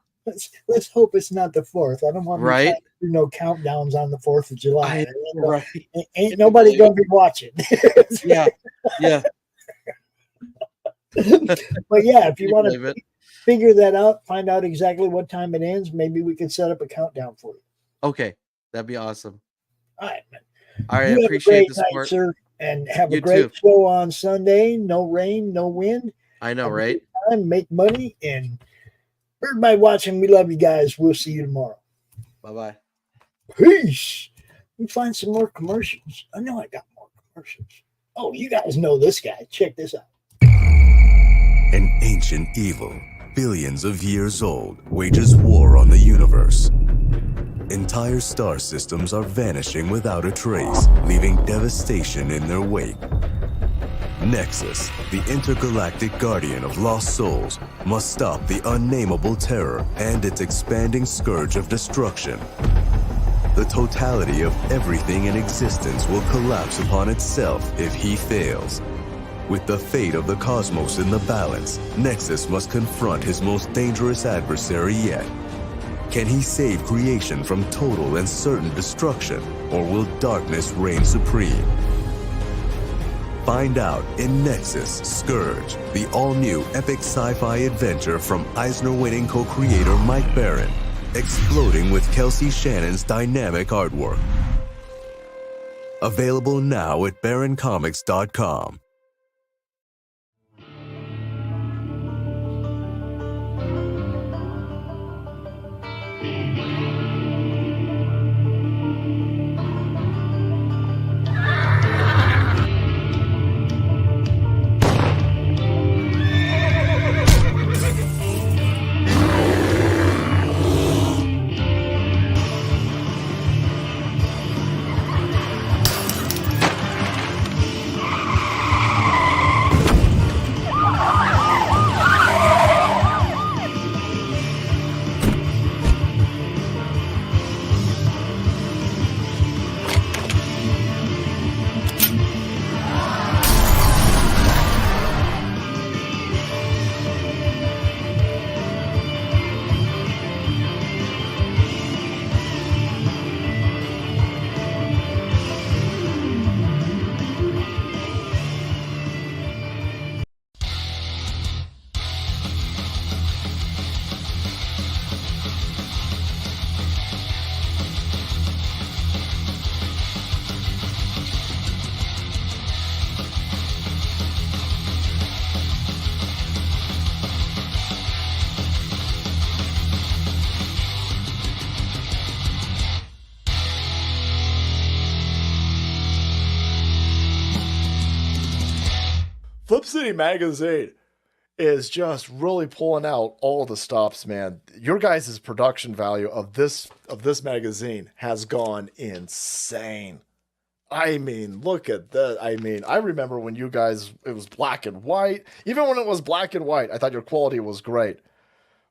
Let's hope it's not the 4th. I don't want Right? to do no countdowns on the 4th of July. Right. Ain't nobody gonna be watching. Yeah. But yeah, if you want to figure that out, find out exactly what time it ends, maybe we could set up a countdown for you. Okay, that'd be awesome. All right, man. All right, I appreciate the support, sir, and have You a great too. show on Sunday. No rain, no wind. I know, Have a right? good time, make money, and for everybody watching, we love you guys. We'll see you tomorrow. Bye-bye. Peace. We find some more commercials. I know I got more commercials. Oh, you guys know this guy. Check this out. An ancient evil, billions of years old, wages war on the universe. Entire star systems are vanishing without a trace, leaving devastation in their wake. Nexus, the intergalactic guardian of lost souls, must stop the unnameable terror and its expanding scourge of destruction. The totality of everything in existence will collapse upon itself if he fails. With the fate of the cosmos in the balance, Nexus must confront his most dangerous adversary yet. Can he save creation from total and certain destruction, or will darkness reign supreme? Find out in Nexus Scourge, the all-new epic sci-fi adventure from Eisner-winning co-creator Mike Barron, exploding with Kelsey Shannon's dynamic artwork. Available now at barroncomics.com. Flip City Magazine is just really pulling out all the stops, man. Your guys' production value of this magazine has gone insane. I mean, look at that. I mean, I remember when you guys, it was black and white. Even when it was black and white, I thought your quality was great.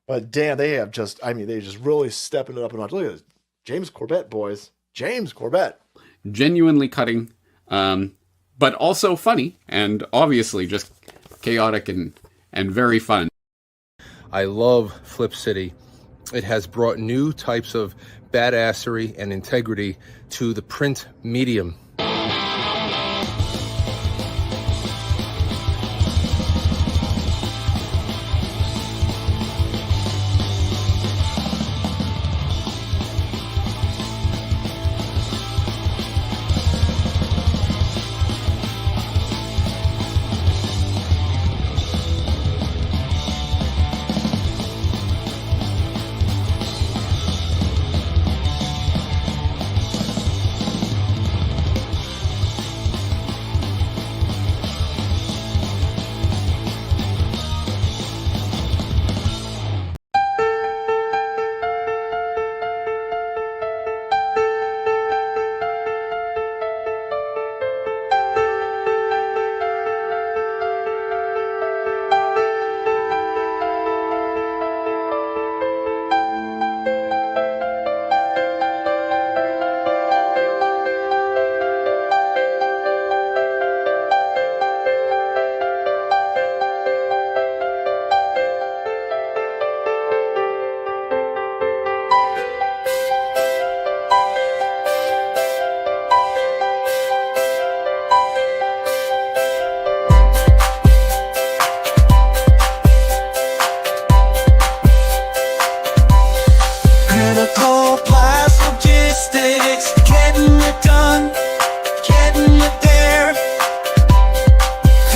But damn, they have just, I mean, they just really stepping it up a notch. Look at this. James Corbett, boys. James Corbett. Genuinely cutting, but also funny, and obviously just chaotic and very fun. I love Flip City. It has brought new types of badassery and integrity to the print medium.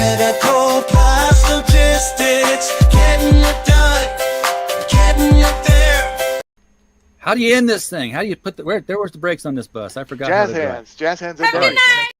Medical plus logistics, getting it done, getting it there. How do you end this thing? How do you put the where's the brakes on this bus? I forgot. Jazz how to drive. hands. Jazz hands are Have a great. good night.